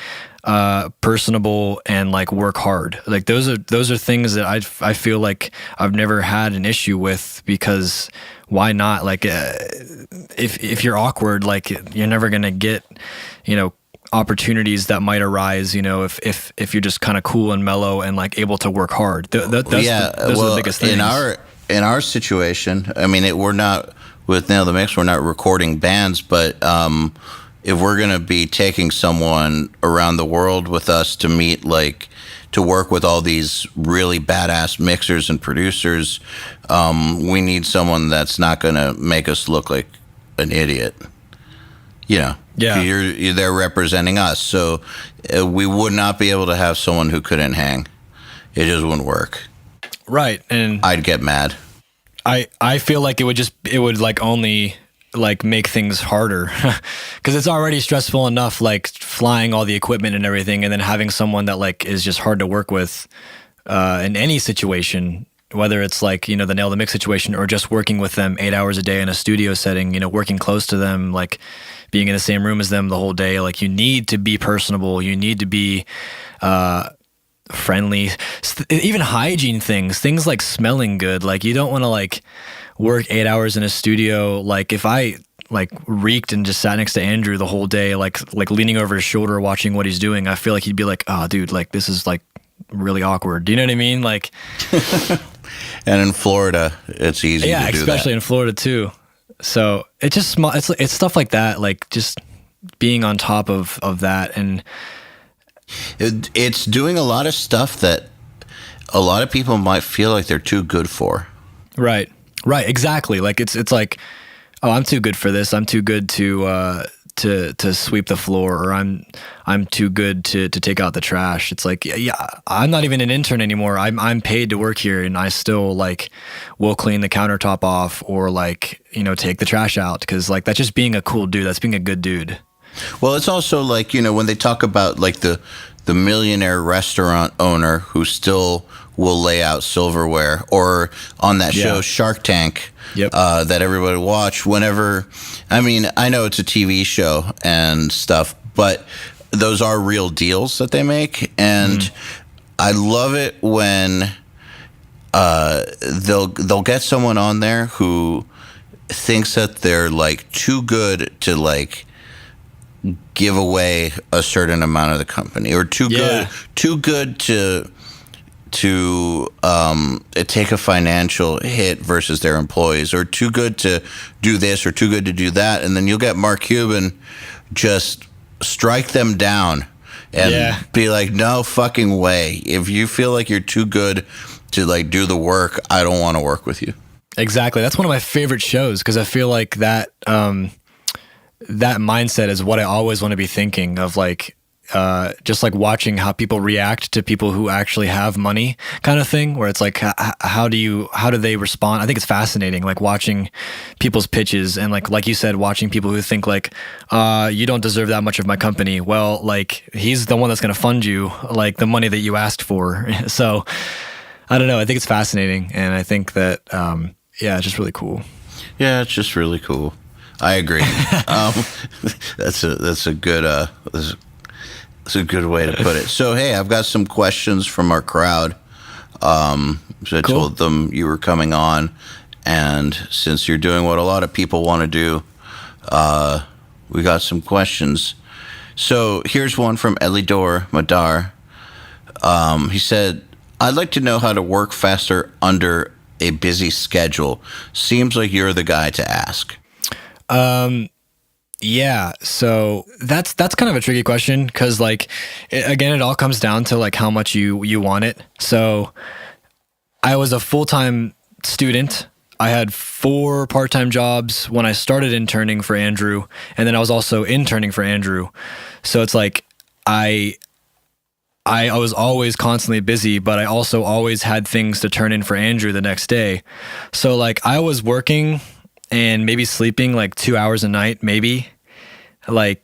personable and like work hard. Like those are things that I feel like I've never had an issue with, because why not? Like, if you're awkward, like you're never going to get, opportunities that might arise, if you're just kind of cool and mellow and like able to work hard. Those are the biggest things. In our situation, I mean, we're not with Nail the Mix, we're not recording bands, but if we're going to be taking someone around the world with us to meet, like, to work with all these really badass mixers and producers, we need someone that's not going to make us look like an idiot. Yeah. They're representing us. So we would not be able to have someone who couldn't hang. It just wouldn't work. Right. And I'd get mad. I feel like it would like only like make things harder, because it's already stressful enough, like flying all the equipment and everything, and then having someone that like is just hard to work with in any situation, whether it's like, the Nail the Mix situation, or just working with them 8 hours a day in a studio setting, working close to them, like being in the same room as them the whole day. Like, you need to be personable. You need to be friendly. Even hygiene things like smelling good. Like, you don't want to like work 8 hours in a studio. Like, if I like reeked and just sat next to Andrew the whole day, like leaning over his shoulder watching what he's doing, I feel like he'd be like, oh dude, like this is like really awkward. Do you know what I mean? Like, and in Florida, it's easy to do that. Yeah, especially in Florida too. So it's just small. It's stuff like that, like just being on top of that, and it's doing a lot of stuff that a lot of people might feel like they're too good for. Right, exactly. Like it's like, oh, I'm too good for this. I'm too good to sweep the floor, or I'm too good to take out the trash. It's like, yeah, I'm not even an intern anymore. I'm paid to work here, and I still like will clean the countertop off, or like, take the trash out, because like that's just being a cool dude. That's being a good dude. Well, it's also like, when they talk about like the millionaire restaurant owner who still will lay out silverware, or on that show Shark Tank, that everybody watch whenever. I mean, I know it's a TV show and stuff, but those are real deals that they make, and I love it when they'll get someone on there who thinks that they're like too good to like give away a certain amount of the company, or too good to take a financial hit versus their employees, or too good to do this or too good to do that. And then you'll get Mark Cuban just strike them down and be like, no fucking way. If you feel like you're too good to like do the work, I don't want to work with you. Exactly. That's one of my favorite shows, because I feel like that that mindset is what I always want to be thinking of, like just like watching how people react to people who actually have money, kind of thing, where it's like, how do they respond? I think it's fascinating, like watching people's pitches, and like you said, watching people who think like, you don't deserve that much of my company. Well, like, he's the one that's going to fund you like the money that you asked for. So I don't know. I think it's fascinating. And I think that, it's just really cool. Yeah, it's just really cool. I agree. That's a good that's a good way to put it. So, hey, I've got some questions from our crowd. So I told them you were coming on, and since you're doing what a lot of people want to do, we got some questions. So here's one from Elidor Madar. He said, I'd like to know how to work faster under a busy schedule. Seems like you're the guy to ask. Yeah, so that's kind of a tricky question, because like, it all comes down to like how much you want it. So I was a full-time student. I had 4 part-time jobs when I started interning for Andrew, and then I was also interning for Andrew. So it's like I was always constantly busy, but I also always had things to turn in for Andrew the next day. So like, I was working and maybe sleeping like 2 hours a night, maybe, like,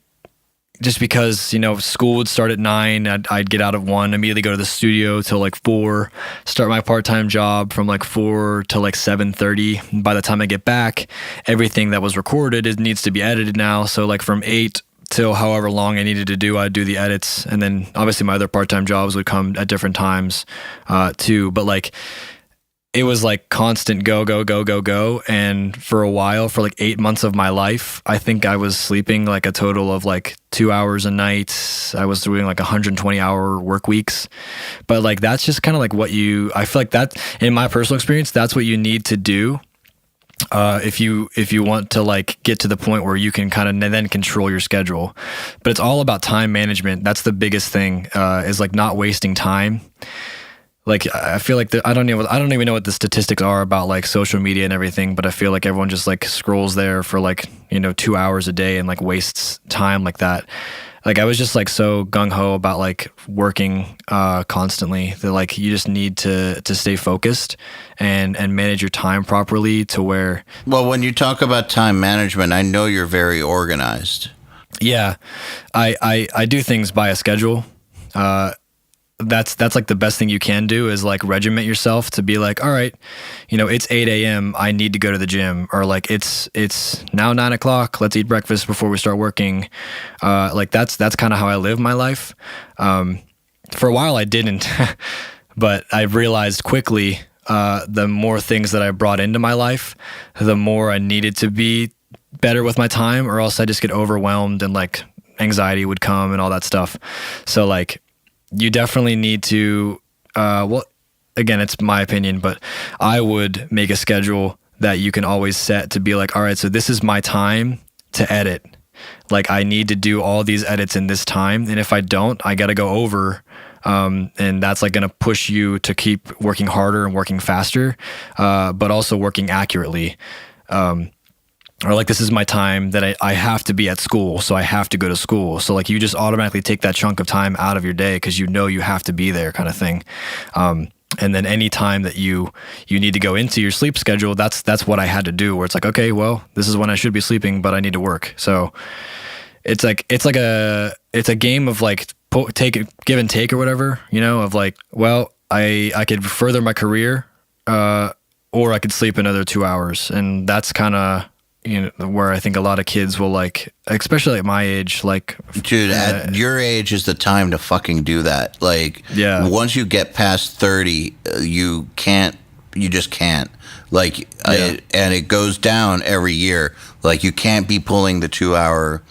just because, school would start at 9, I'd get out at 1, immediately go to the studio till like 4, start my part-time job from like 4 to like 7:30. By the time I get back, everything that was recorded, it needs to be edited now. So like from 8 till however long I needed to do, I'd do the edits. And then obviously my other part-time jobs would come at different times too. But like, it was like constant go. And for a while, for like 8 months of my life, I think I was sleeping like a total of like 2 hours a night. I was doing like 120-hour work weeks. But like, that's just kind of like I feel like that, in my personal experience, that's what you need to do. If you want to like get to the point where you can kind of then control your schedule. But it's all about time management. That's the biggest thing, is like not wasting time. Like, I feel like I don't even know what the statistics are about like social media and everything, but I feel like everyone just like scrolls there for like, 2 hours a day and like wastes time like that. Like, I was just like so gung ho about like working constantly that like you just need to stay focused and manage your time properly to where. Well, when you talk about time management, I know you're very organized. Yeah, I do things by a schedule. That's like the best thing you can do, is like regiment yourself to be like, all right, it's 8 a.m. I need to go to the gym, or like it's now 9 o'clock. Let's eat breakfast before we start working. Like that's kind of how I live my life. For a while I didn't, but I realized quickly, the more things that I brought into my life, the more I needed to be better with my time, or else I just get overwhelmed and like anxiety would come and all that stuff. So like, you definitely need to, again, it's my opinion, but I would make a schedule that you can always set to be like, all right, so this is my time to edit. Like, I need to do all these edits in this time. And if I don't, I got to go over. And that's like going to push you to keep working harder and working faster, but also working accurately. Or like, this is my time that I have to be at school, so I have to go to school. So like, you just automatically take that chunk of time out of your day because you have to be there, kind of thing. And then any time that you need to go into your sleep schedule, that's what I had to do, where it's like, okay, well, this is when I should be sleeping, but I need to work. So it's a game of like give and take or whatever, of like, well, I could further my career, or I could sleep another 2 hours. And that's kind of, where I think a lot of kids will like, especially at my age, like, dude, at your age is the time to fucking do that. Like, yeah, once you get past 30, you can't You just can't. Like, and it goes down every year. Like, you can't be pulling the 2 hours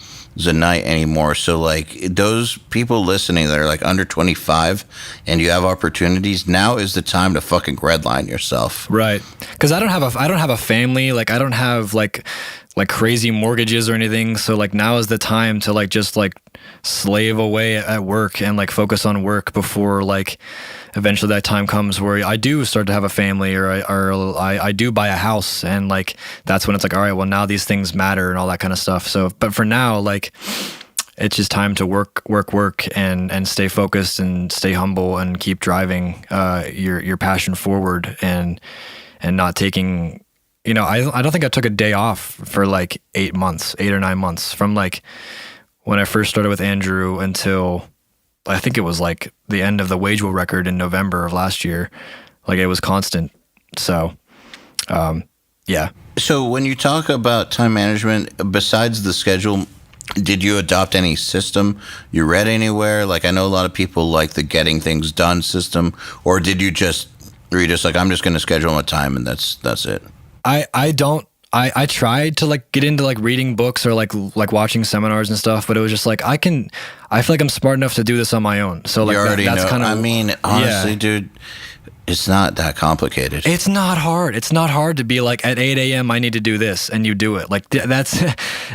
a night anymore. So, like, those people listening that are like under 25 and you have opportunities, now is the time to fucking redline yourself. Right. Because I don't have a family. Like, I don't have like crazy mortgages or anything. So like now is the time to like just like slave away at work and like focus on work before like eventually that time comes where I do start to have a family or I do buy a house, and like that's when it's like, all right, well now these things matter and all that kind of stuff. So but for now, like it's just time to work and stay focused and stay humble and keep driving your passion forward and not taking, you know, I don't think I took a day off for like 8 or 9 months from like when I first started with Andrew until I think it was like the end of the WageWell record in November of last year. Like it was constant. So, yeah. So when you talk about time management, besides the schedule, did you adopt any system you read anywhere? Like I know a lot of people like the getting things done system, or did you just, or you just like, I'm just going to schedule my time and that's it? I tried to like get into like reading books or like watching seminars and stuff, but it was just like I feel like I'm smart enough to do this on my own. So like that's kind of, I mean, honestly, dude, it's not that complicated. It's not hard. It's not hard to be like at 8 a.m. I need to do this, and you do it. Like that's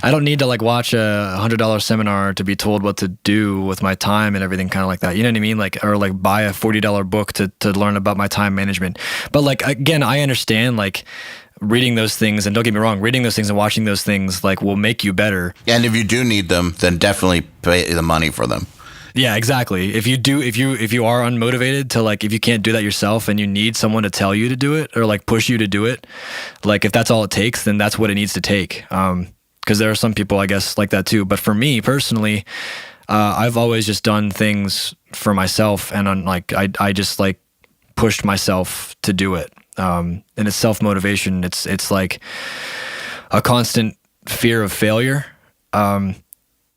I don't need to like watch a $100 seminar to be told what to do with my time and everything kind of like that. You know what I mean? Like, or like buy a $40 book to learn about my time management. But like, again, I understand like reading those things, and don't get me wrong, reading those things and watching those things like will make you better. And if you do need them, then definitely pay the money for them. Yeah, exactly. If you are unmotivated to like, if you can't do that yourself and you need someone to tell you to do it or like push you to do it, like if that's all it takes, then that's what it needs to take. Because there are some people, I guess, like that too. But for me personally, I've always just done things for myself, and like I just like pushed myself to do it. And it's self-motivation. It's like a constant fear of failure.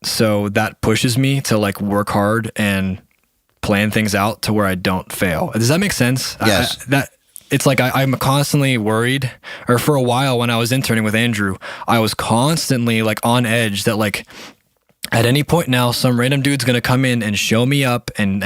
So that pushes me to like work hard and plan things out to where I don't fail. Does that make sense? Yes. It's like I'm constantly worried, or for a while when I was interning with Andrew, I was constantly like on edge that like at any point now, some random dude's going to come in and show me up and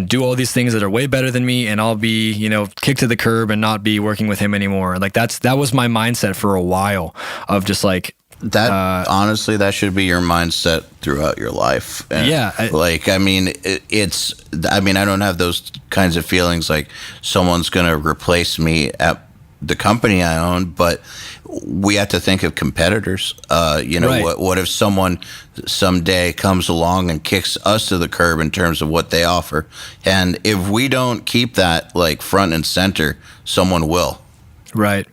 do all these things that are way better than me. And I'll be, you know, kicked to the curb and not be working with him anymore. Like that was my mindset for a while of just like, that honestly, that should be your mindset throughout your life. And yeah. I mean, I don't have those kinds of feelings like someone's going to replace me at the company I own, but we have to think of competitors. Right. What if someone someday comes along and kicks us to the curb in terms of what they offer? And if we don't keep that like front and center, someone will. Right.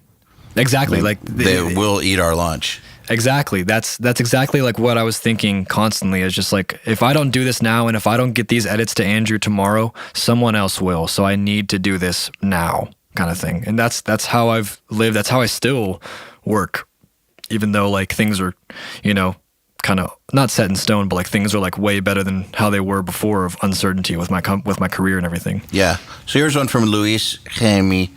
Exactly. Like they will eat our lunch. Exactly. That's exactly like what I was thinking constantly. Is just like, if I don't do this now and if I don't get these edits to Andrew tomorrow, someone else will. So I need to do this now, kind of thing. And that's how I've lived. That's how I still work, even though like things are, you know, kind of not set in stone, but like things are like way better than how they were before of uncertainty with my career and everything. Yeah. So here's one from Luis Jaime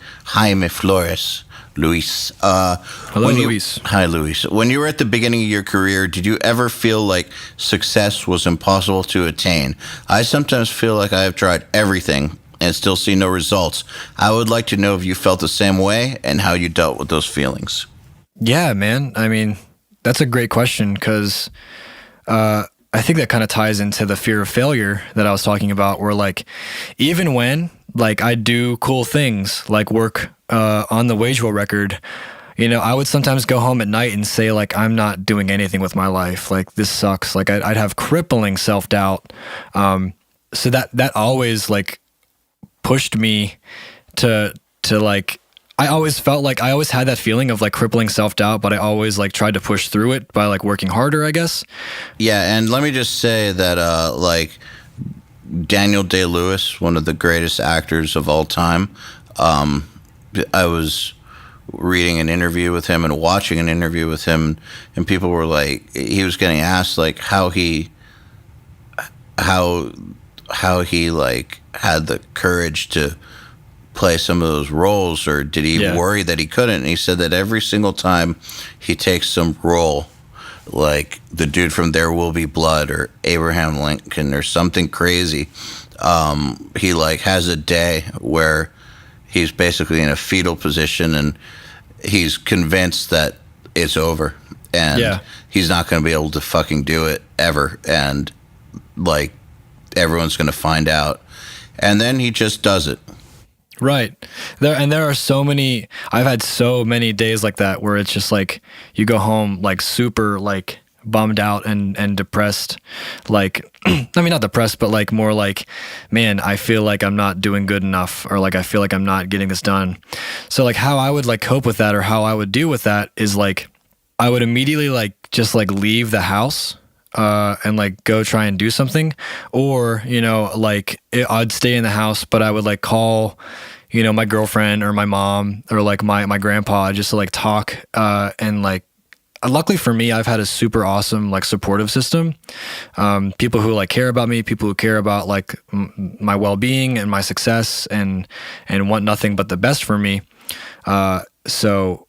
Flores. Luis. Hello, Luis. Hi, Luis. When you were at the beginning of your career, did you ever feel like success was impossible to attain? I sometimes feel like I have tried everything and still see no results. I would like to know if you felt the same way and how you dealt with those feelings. Yeah, man. I mean, that's a great question because I think that kind of ties into the fear of failure that I was talking about, where like even when like I do cool things like work on the WageWell record, you know, I would sometimes go home at night and say like, I'm not doing anything with my life. Like this sucks. Like I'd have crippling self-doubt. So that always like pushed me to like, I always felt like I always had that feeling of like crippling self-doubt, but I always like tried to push through it by like working harder, I guess. Yeah. And let me just say that like Daniel Day-Lewis, one of the greatest actors of all time, I was reading an interview with him and watching an interview with him, and people were like, he was getting asked like how he like had the courage to play some of those roles, or did he worry that he couldn't? And he said that every single time he takes some role, like the dude from There Will Be Blood or Abraham Lincoln or something crazy, he like has a day where he's basically in a fetal position and he's convinced that it's over and he's not going to be able to fucking do it ever, and like everyone's going to find out, and then he just does it. Right. There are so many, I've had so many days like that where it's just like you go home like super like bummed out and depressed, like I mean not depressed, but like more like, man, I feel like I'm not doing good enough, or like I feel like I'm not getting this done. So like how I would like cope with that, or how I would deal with that, is like I would immediately like just like leave the house and like go try and do something, or like I'd stay in the house, but I would like call my girlfriend or my mom or like my grandpa, just to like talk, and like luckily for me, I've had a super awesome like supportive system, people who like care about me, people who care about like my well-being and my success, and want nothing but the best for me. So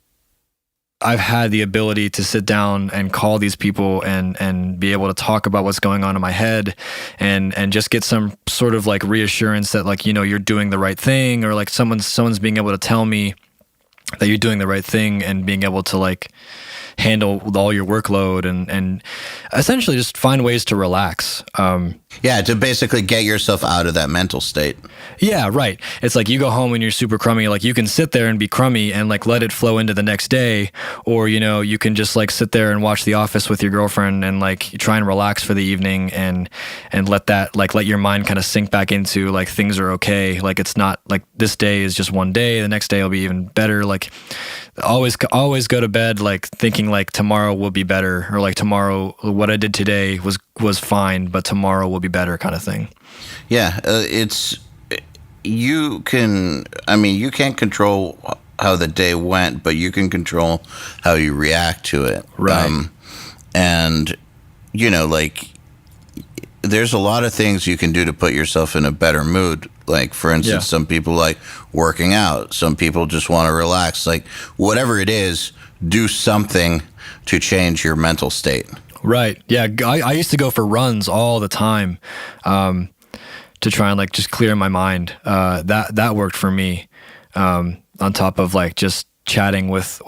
I've had the ability to sit down and call these people and be able to talk about what's going on in my head, and just get some sort of like reassurance that like, you're doing the right thing, or like someone's being able to tell me that you're doing the right thing, and being able to like handle all your workload, and essentially just find ways to relax. To basically get yourself out of that mental state. Yeah, right. It's like you go home and you're super crummy, like you can sit there and be crummy and like let it flow into the next day, or you can just like sit there and watch The Office with your girlfriend and like try and relax for the evening, and let your mind kind of sink back into like things are okay, like it's not like this day is just one day, the next day will be even better. Like always go to bed like thinking like tomorrow will be better, or like tomorrow what I did today was fine, but tomorrow will be better, kind of thing. You can't control how the day went, but you can control how you react to it. Right. Like there's a lot of things you can do to put yourself in a better mood. Like, for instance, some people like working out. Some people just want to relax. Like, whatever it is, do something to change your mental state. Right. Yeah. I used to go for runs all the time to try and like just clear my mind. That worked for me, on top of like just chatting with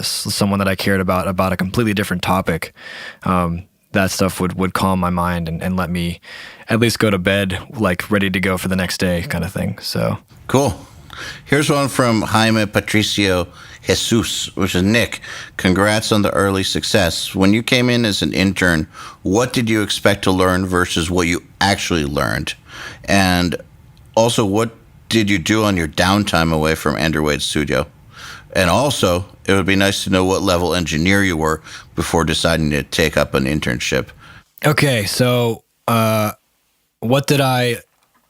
someone that I cared about a completely different topic. That stuff would calm my mind and let me at least go to bed like ready to go for the next day, kind of thing. So cool. Here's one from Jaime Patricio Jesus, which is Nick. Congrats on the early success. When you came in as an intern, what did you expect to learn versus what you actually learned? And also, what did you do on your downtime away from Andrew Wade's studio? And also, it would be nice to know what level engineer you were before deciding to take up an internship. Okay, so what did I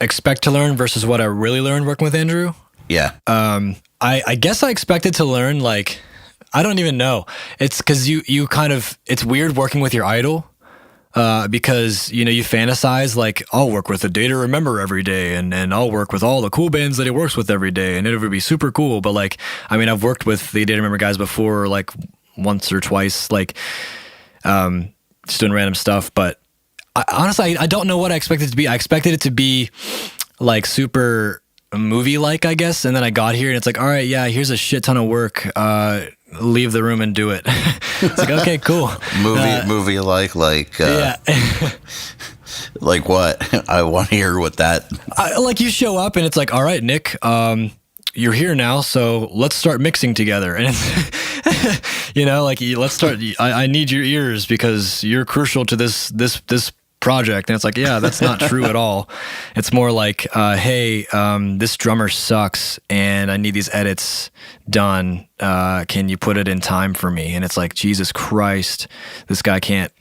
expect to learn versus what I really learned working with Andrew? Yeah. I guess I expected to learn, like, I don't even know. It's because you kind of, it's weird working with your idol. Because, you fantasize like, I'll work with a Day to Remember every day, and I'll work with all the cool bands that he works with every day, and it would be super cool. But like, I mean, I've worked with the Day to Remember guys before, like once or twice, like just doing random stuff. But honestly, I don't know what I expected it to be. I expected it to be like super movie-like, I guess. And then I got here and it's like, all right, yeah, here's a shit ton of work. Leave the room and do it. It's like, okay, cool. Movie like yeah. Like what? I want to hear what that. Like you show up and it's like, all right, Nick, you're here now, so let's start mixing together. And it's, like let's start. I need your ears because you're crucial to this project. And it's like, yeah, that's not true at all. It's more like, hey, this drummer sucks and I need these edits done. Can you put it in time for me? And it's like, Jesus Christ, this guy can't,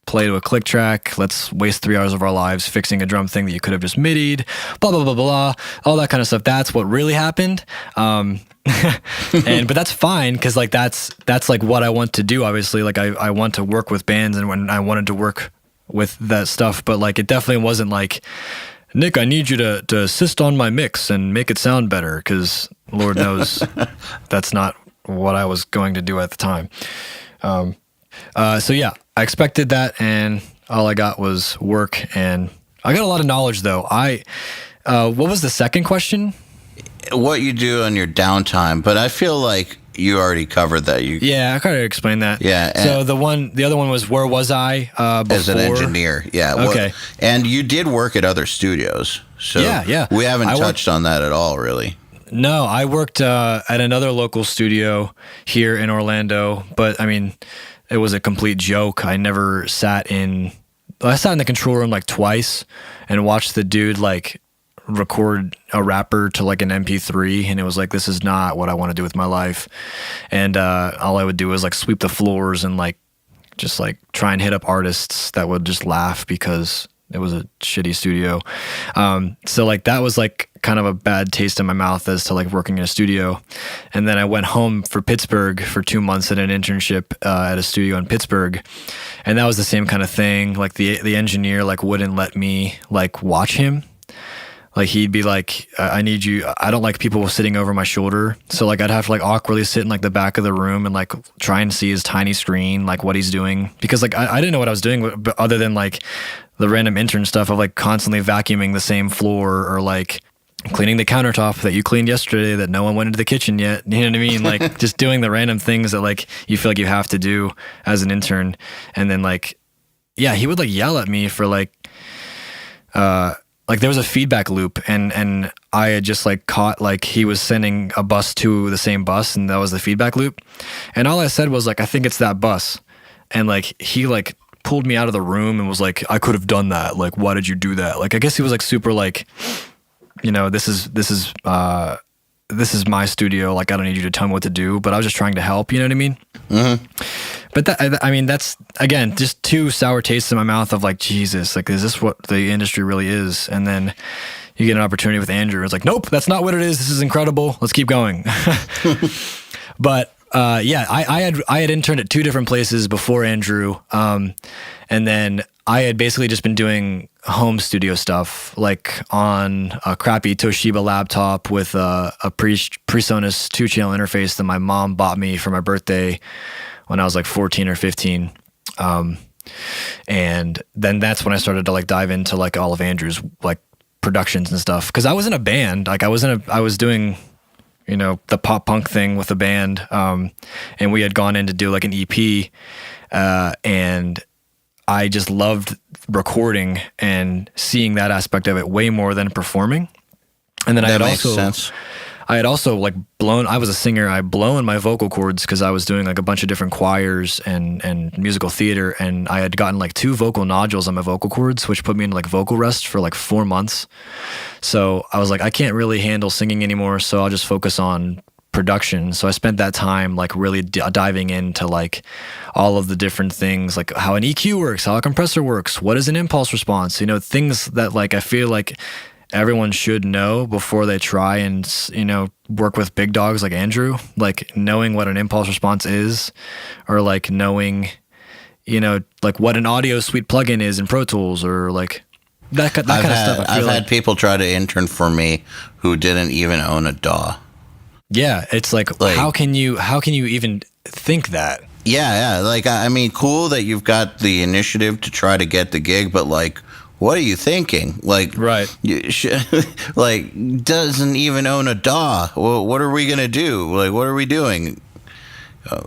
play to a click track. Let's waste 3 hours of our lives fixing a drum thing that you could have just midied, blah, blah, blah, blah, all that kind of stuff. That's what really happened. But that's fine. Cause like, that's like what I want to do. Obviously, like I want to work with bands, and when I wanted to work with that stuff, but like, it definitely wasn't like, Nick, I need you to assist on my mix and make it sound better, because Lord knows that's not what I was going to do at the time. So yeah, I expected that, and all I got was work, and I got a lot of knowledge though. What was the second question? What you do on your downtime, but I feel like you already covered that. Yeah, I kind of explained that. Yeah. So the other one was, where was I before? As an engineer? Yeah. Okay. And you did work at other studios. So yeah. We haven't touched on that at all, really. No, I worked at another local studio here in Orlando, but I mean, it was a complete joke. I sat in the control room like twice and watched the dude like record a rapper to like an MP3, and it was like, this is not what I want to do with my life. And all I would do was like sweep the floors and like just like try and hit up artists that would just laugh because it was a shitty studio. So like that was like kind of a bad taste in my mouth as to like working in a studio. And then I went home for Pittsburgh for 2 months at an internship at a studio in Pittsburgh. And that was the same kind of thing. Like the engineer like wouldn't let me like watch him. Like he'd be like, I need you. I don't like people sitting over my shoulder. So like I'd have to like awkwardly sit in like the back of the room and like try and see his tiny screen, like what he's doing. Because like I didn't know what I was doing, but other than like the random intern stuff of like constantly vacuuming the same floor or like cleaning the countertop that you cleaned yesterday that no one went into the kitchen yet. You know what I mean? Like just doing the random things that like you feel like you have to do as an intern. And then like, yeah, he would like yell at me for like there was a feedback loop and I had just like caught like he was sending a bus to the same bus, and that was the feedback loop. And all I said was like, I think it's that bus. And like he like pulled me out of the room and was like, I could have done that. Like, why did you do that? Like, I guess he was like super like, you know, this is my studio. Like, I don't need you to tell me what to do, but I was just trying to help. You know what I mean? Mm-hmm. But that's, again, just two sour tastes in my mouth of like, Jesus, like, is this what the industry really is? And then you get an opportunity with Andrew. It's like, nope, that's not what it is. This is incredible. Let's keep going. But yeah, I had interned at 2 different places before Andrew. And then I had basically just been doing home studio stuff, like on a crappy Toshiba laptop with a PreSonus 2-channel interface that my mom bought me for my birthday when I was like 14 or 15. And then that's when I started to like dive into like all of Andrew's like productions and stuff. Cause I was in a band. Like I was doing, you know, the pop punk thing with a band. And we had gone in to do like an EP. And I just loved recording and seeing that aspect of it way more than performing. And then I had also like I was a singer. I blown my vocal cords because I was doing like a bunch of different choirs and musical theater. And I had gotten like 2 vocal nodules on my vocal cords, which put me in like vocal rest for like 4 months. So I was like, I can't really handle singing anymore. So I'll just focus on production. So I spent that time like really diving into like all of the different things, like how an EQ works, how a compressor works, what is an impulse response, you know, things that like I feel like everyone should know before they try and, you know, work with big dogs like Andrew, like knowing what an impulse response is, or like knowing, you know, like what an audio suite plugin is in Pro Tools, or like that kind of stuff. I've had people try to intern for me who didn't even own a DAW. Yeah, it's like how can you even think that? Yeah. Like, I mean, cool that you've got the initiative to try to get the gig, but like, what are you thinking? Like, right? Like, doesn't even own a DAW. Well, what are we gonna do? Like, what are we doing?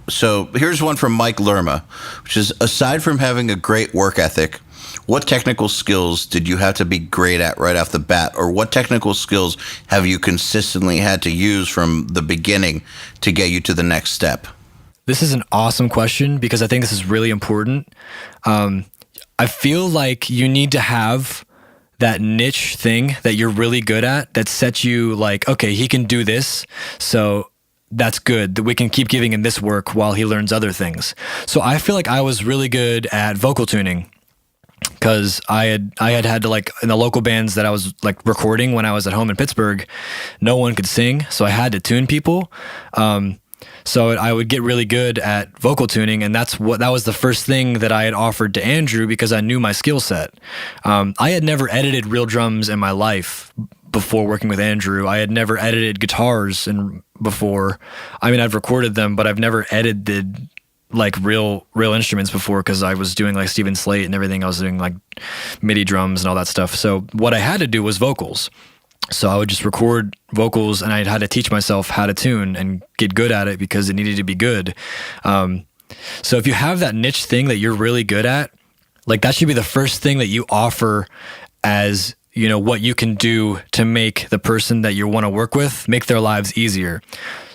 So here's one from Mike Lerma, which is, aside from having a great work ethic, what technical skills did you have to be great at right off the bat? Or what technical skills have you consistently had to use from the beginning to get you to the next step? This is an awesome question because I think this is really important. I feel like you need to have that niche thing that you're really good at that sets you like, okay, he can do this. So that's good that we can keep giving him this work while he learns other things. So I feel like I was really good at vocal tuning. Because I had to, like, in the local bands that I was like recording when I was at home in Pittsburgh, no one could sing, so I had to tune people. So I would get really good at vocal tuning, and that was the first thing that I had offered to Andrew because I knew my skill set. I had never edited real drums in my life before working with Andrew. I had never edited guitars before. I mean, I've recorded them, but I've never edited like real instruments before because I was doing like Steven Slate and everything. I was doing like MIDI drums and all that stuff. So what I had to do was vocals. So I would just record vocals, and I had to teach myself how to tune and get good at it because it needed to be good. So if you have that niche thing that you're really good at, like that should be the first thing that you offer as, you know, what you can do to make the person that you want to work with, make their lives easier.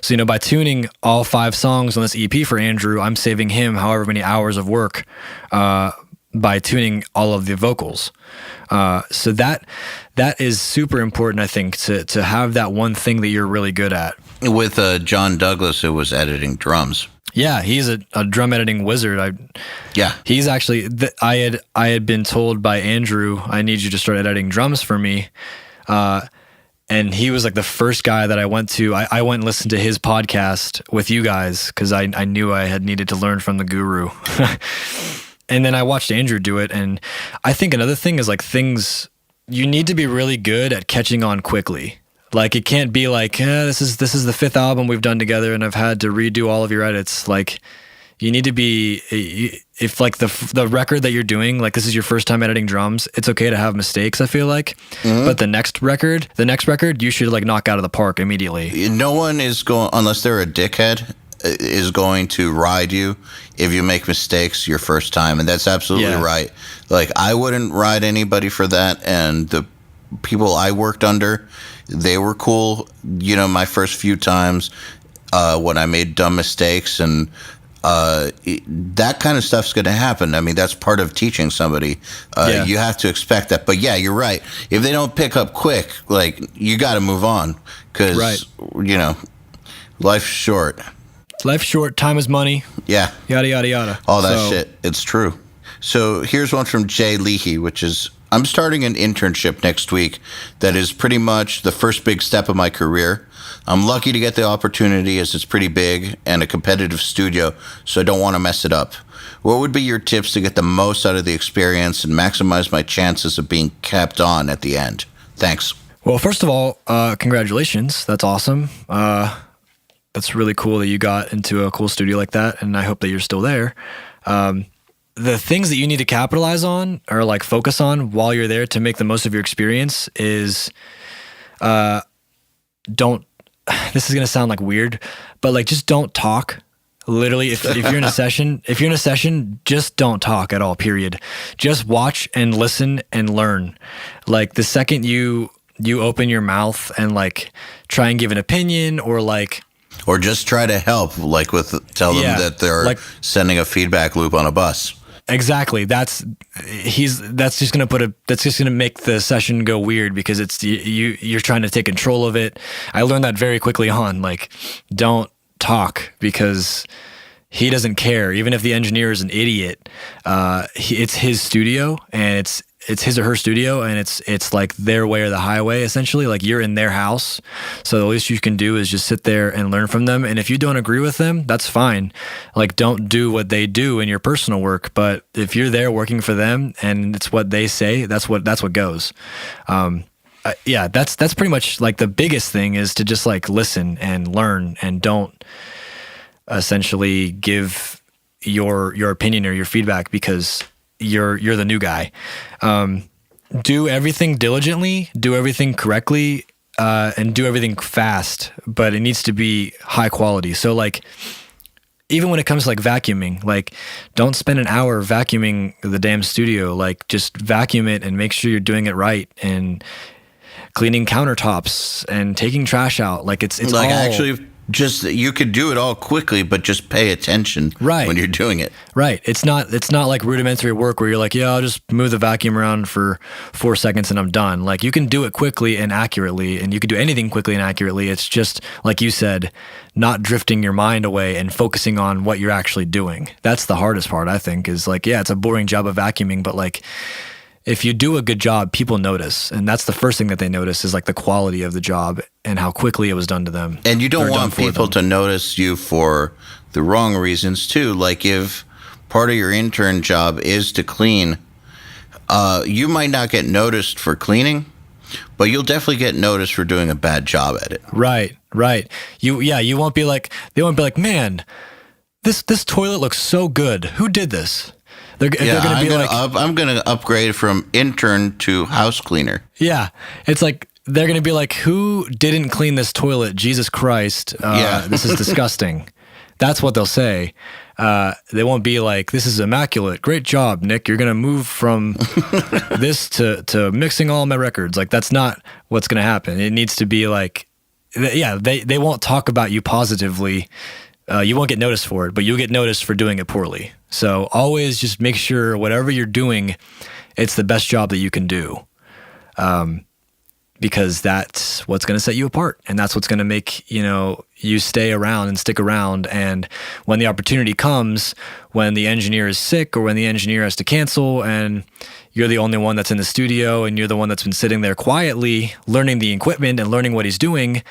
So, you know, by tuning all 5 songs on this EP for Andrew, I'm saving him however many hours of work by tuning all of the vocals. So that is super important, I think, to have that one thing that you're really good at. With John Douglas, it was editing drums. Yeah, he's a drum editing wizard. He's actually. I had been told by Andrew, I need you to start editing drums for me, and he was like the first guy that I went to. I went and listened to his podcast with you guys because I knew I had needed to learn from the guru. And then I watched Andrew do it, and I think another thing is like you need to be really good at catching on quickly. Like it can't be like, this is the 5th album we've done together and I've had to redo all of your edits. Like you need to be, if like the record that you're doing, like this is your first time editing drums, it's okay to have mistakes, I feel like. Mm-hmm. But the next record, you should like knock out of the park immediately. No one is going, unless they're a dickhead, is going to ride you if you make mistakes your first time. And that's absolutely right. Like I wouldn't ride anybody for that. And the people I worked under, they were cool, you know, my first few times when I made dumb mistakes, and that kind of stuff's going to happen. I mean, that's part of teaching somebody. You have to expect that. But yeah, you're right. If they don't pick up quick, like you got to move on because, you know, life's short. Life's short, time is money. Yeah. Yada, yada, yada. All that shit. It's true. So here's one from Jay Leahy, which is, I'm starting an internship next week that is pretty much the first big step of my career. I'm lucky to get the opportunity as it's pretty big and a competitive studio, so I don't want to mess it up. What would be your tips to get the most out of the experience and maximize my chances of being kept on at the end? Thanks. Well, first of all, congratulations. That's awesome. That's really cool that you got into a cool studio like that, and I hope that you're still there. The things that you need to capitalize on or like focus on while you're there to make the most of your experience is this is going to sound like weird, but like just don't talk. Literally, if you're in a session, just don't talk at all, period. Just watch and listen and learn. Like the second you open your mouth and like try and give an opinion or just try to help, like tell them that they're like, sending a feedback loop on a bus. Exactly. That's just gonna make the session go weird because it's you're trying to take control of it. I learned that very quickly on. Like, don't talk because he doesn't care. Even if the engineer is an idiot, it's his studio and it's his or her studio, and it's like their way or the highway, essentially. Like you're in their house, so the least you can do is just sit there and learn from them. And if you don't agree with them, that's fine. Like don't do what they do in your personal work, but if you're there working for them and it's what they say, that's what goes. That's pretty much like the biggest thing is to just like listen and learn and don't essentially give your opinion or your feedback because you're the new guy. Do everything diligently, do everything correctly, and do everything fast, but it needs to be high quality. So like, even when it comes to like vacuuming, like don't spend an hour vacuuming the damn studio. Like just vacuum it and make sure you're doing it right and cleaning countertops and taking trash out. Like it's like all, actually just you could do it all quickly, but just pay attention when you're doing it. Right. It's not like rudimentary work where you're like, yeah, I'll just move the vacuum around for 4 seconds and I'm done. Like you can do it quickly and accurately, and you can do anything quickly and accurately. It's just, like you said, not drifting your mind away and focusing on what you're actually doing. That's the hardest part, I think, is like, yeah, it's a boring job of vacuuming, but like if you do a good job, people notice. And that's the first thing that they notice is like the quality of the job and how quickly it was done to them. And you don't want people to notice you for the wrong reasons too. Like if part of your intern job is to clean, you might not get noticed for cleaning, but you'll definitely get noticed for doing a bad job at it. Right. You won't be like, they won't be like, man, this toilet looks so good. Who did this? They're going to be like, I'm going to upgrade from intern to house cleaner. Yeah. It's like, they're going to be like, who didn't clean this toilet? Jesus Christ. This is disgusting. That's what they'll say. They won't be like, this is immaculate. Great job, Nick. You're going to move from this to mixing all my records. Like, that's not what's going to happen. It needs to be like, they won't talk about you positively. You won't get noticed for it, but you'll get noticed for doing it poorly. So always just make sure whatever you're doing, it's the best job that you can do. Because that's what's going to set you apart. And that's what's going to make, you stay around and stick around. And when the opportunity comes, when the engineer is sick or when the engineer has to cancel and you're the only one that's in the studio and you're the one that's been sitting there quietly learning the equipment and learning what he's doing,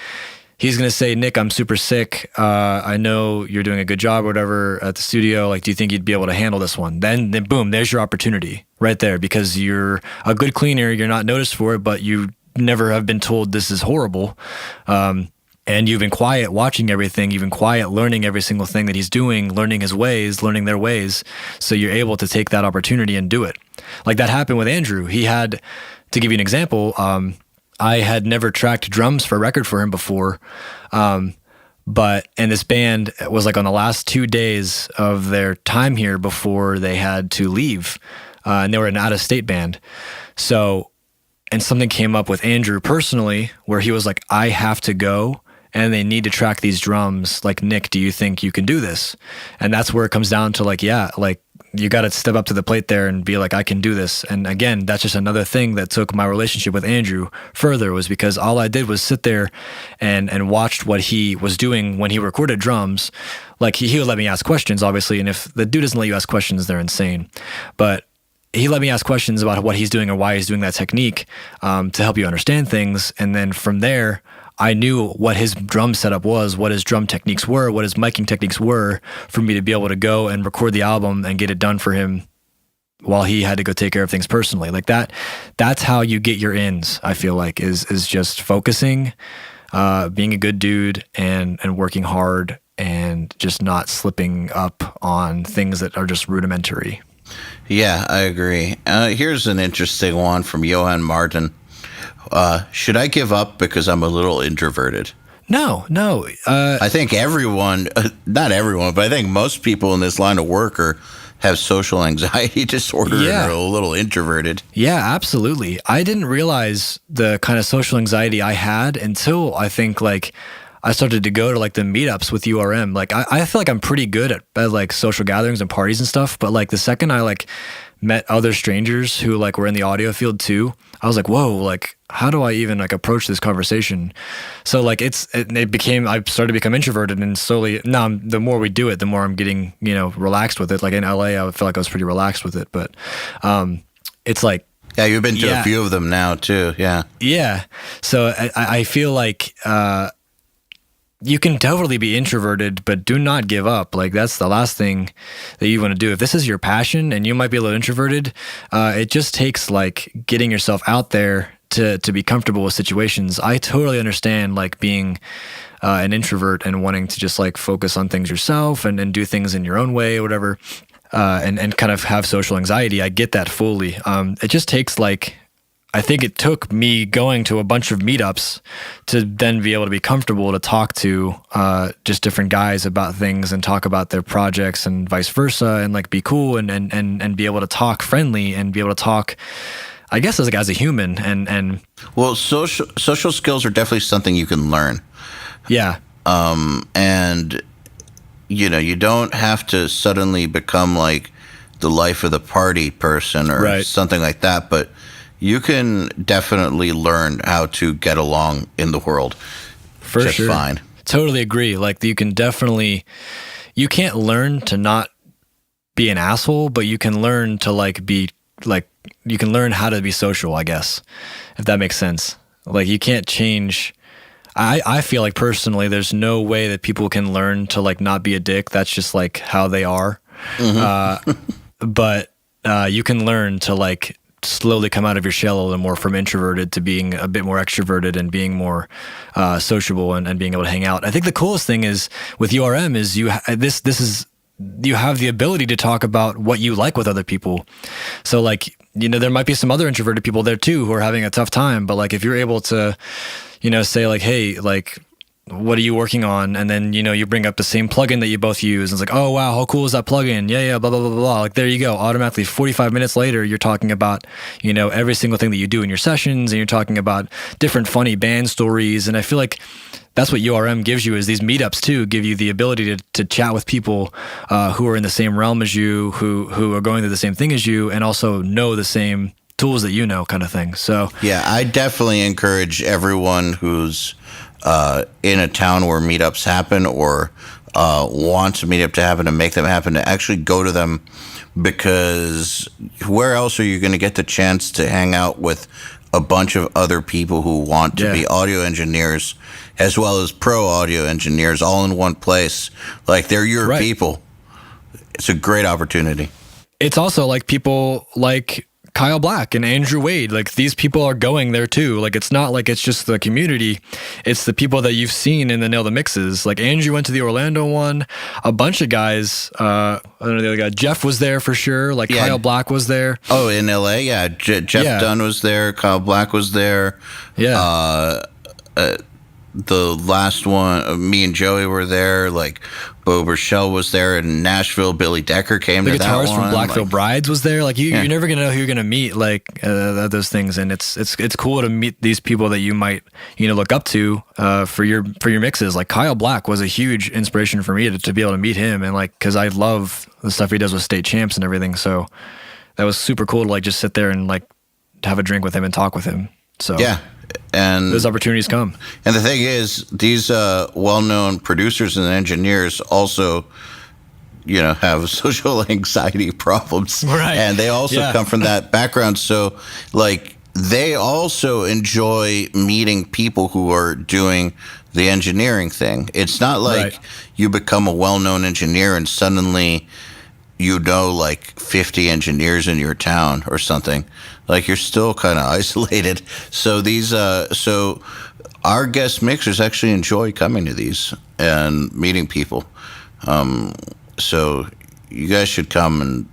he's going to say, Nick, I'm super sick. I know you're doing a good job or whatever at the studio. Like, do you think you'd be able to handle this one? Then boom, there's your opportunity right there because you're a good cleaner. You're not noticed for it, but you never have been told this is horrible. And you've been quiet watching everything. You've been quiet learning every single thing that he's doing, learning his ways, learning their ways. So you're able to take that opportunity and do it. Like that happened with Andrew. He had, to give you an example, I had never tracked drums for a record for him before. And this band was like on the last 2 days of their time here before they had to leave. And they were an out-of-state band. And something came up with Andrew personally where he was like, I have to go and they need to track these drums. Like, Nick, do you think you can do this? And that's where it comes down to like, yeah, like you got to step up to the plate there and be like, I can do this. And again, that's just another thing that took my relationship with Andrew further, was because all I did was sit there and watched what he was doing when he recorded drums. Like he would let me ask questions, obviously. And if the dude doesn't let you ask questions, they're insane. But he let me ask questions about what he's doing or why he's doing that technique to help you understand things. And then from there, I knew what his drum setup was, what his drum techniques were, what his miking techniques were for me to be able to go and record the album and get it done for him while he had to go take care of things personally. Like that's how you get your ins, I feel like, is just focusing, being a good dude and working hard and just not slipping up on things that are just rudimentary. Yeah, I agree. Here's an interesting one from Johan Martin. Should I give up because I'm a little introverted? No. I think everyone, not everyone, but I think most people in this line of work have social anxiety disorder and are a little introverted. Yeah, absolutely. I didn't realize the kind of social anxiety I had until I think like I started to go to like the meetups with URM. Like I feel like I'm pretty good at like social gatherings and parties and stuff. But like the second I like met other strangers who like were in the audio field too, I was like, whoa, like how do I even like approach this conversation? So like I started to become introverted, and slowly now the more we do it, the more I'm getting, relaxed with it. Like in LA, I feel like I was pretty relaxed with it, but it's like, yeah, you've been to a few of them now too. Yeah. Yeah. So I feel like, you can totally be introverted, but do not give up. Like that's the last thing that you want to do. If this is your passion and you might be a little introverted, it just takes like getting yourself out there to be comfortable with situations. I totally understand like being an introvert and wanting to just like focus on things yourself and do things in your own way or whatever, and kind of have social anxiety. I get that fully. It just takes like, I think it took me going to a bunch of meetups to then be able to be comfortable to talk to just different guys about things and talk about their projects and vice versa, and like be cool and be able to talk friendly and be able to talk, I guess, as a human and well, social skills are definitely something you can learn. Yeah. And you don't have to suddenly become like the life of the party person or something like that, but you can definitely learn how to get along in the world. For just sure. Fine. Totally agree. Like you can't learn to not be an asshole, but you can learn to like be like you can learn how to be social, I guess, if that makes sense. Like you can't change. I feel like personally, there's no way that people can learn to like not be a dick. That's just like how they are. But you can learn to like slowly come out of your shell a little more from introverted to being a bit more extroverted and being more sociable and being able to hang out. I think the coolest thing is with URM is you have the ability to talk about what you like with other people. So like, you know, there might be some other introverted people there too who are having a tough time, but like if you're able to, you know, say like, hey, like, what are you working on? And then, you know, you bring up the same plugin that you both use. And it's like, oh, wow, how cool is that plugin? Yeah, blah, blah, blah, blah. Like, there you go. Automatically, 45 minutes later, you're talking about, you know, every single thing that you do in your sessions, and you're talking about different funny band stories. And I feel like that's what URM gives you, is these meetups too give you the ability to chat with people who are in the same realm as you, who are going through the same thing as you, and also know the same tools that you know, kind of thing. So yeah, I definitely encourage everyone who's in a town where meetups happen or wants a meetup to happen, to make them happen, to actually go to them, because where else are you going to get the chance to hang out with a bunch of other people who want to be audio engineers as well as pro audio engineers all in one place? Like, they're your people. It's a great opportunity. It's also like people like Kyle Black and Andrew Wade, like these people are going there too. Like it's not like it's just the community, it's the people that you've seen in the Nail the Mixes. Like Andrew went to the Orlando one, a bunch of guys, I don't know the other guy, Jeff was there for sure, like Kyle Black was there. Oh, in LA, Jeff Dunn was there, Kyle Black was there. The last one, me and Joey were there, like Bo Burchell was there in Nashville, Billy Decker came to that one. The guitarist from Blackville Brides was there. Like you're never gonna know who you're gonna meet, like those things, and it's cool to meet these people that you might, you know, look up to for your mixes. Like Kyle Black was a huge inspiration for me to be able to meet him, and like because I love the stuff he does with state champs and everything. So that was super cool to like just sit there and like have a drink with him and talk with him. So yeah. And those opportunities come. And the thing is, these well-known producers and engineers also, you know, have social anxiety problems. Right. And they also come from that background. So, like, they also enjoy meeting people who are doing the engineering thing. It's not like you become a well-known engineer and suddenly you know like 50 engineers in your town or something. Like, you're still kind of isolated. So these, so our guest mixers actually enjoy coming to these and meeting people. So you guys should come and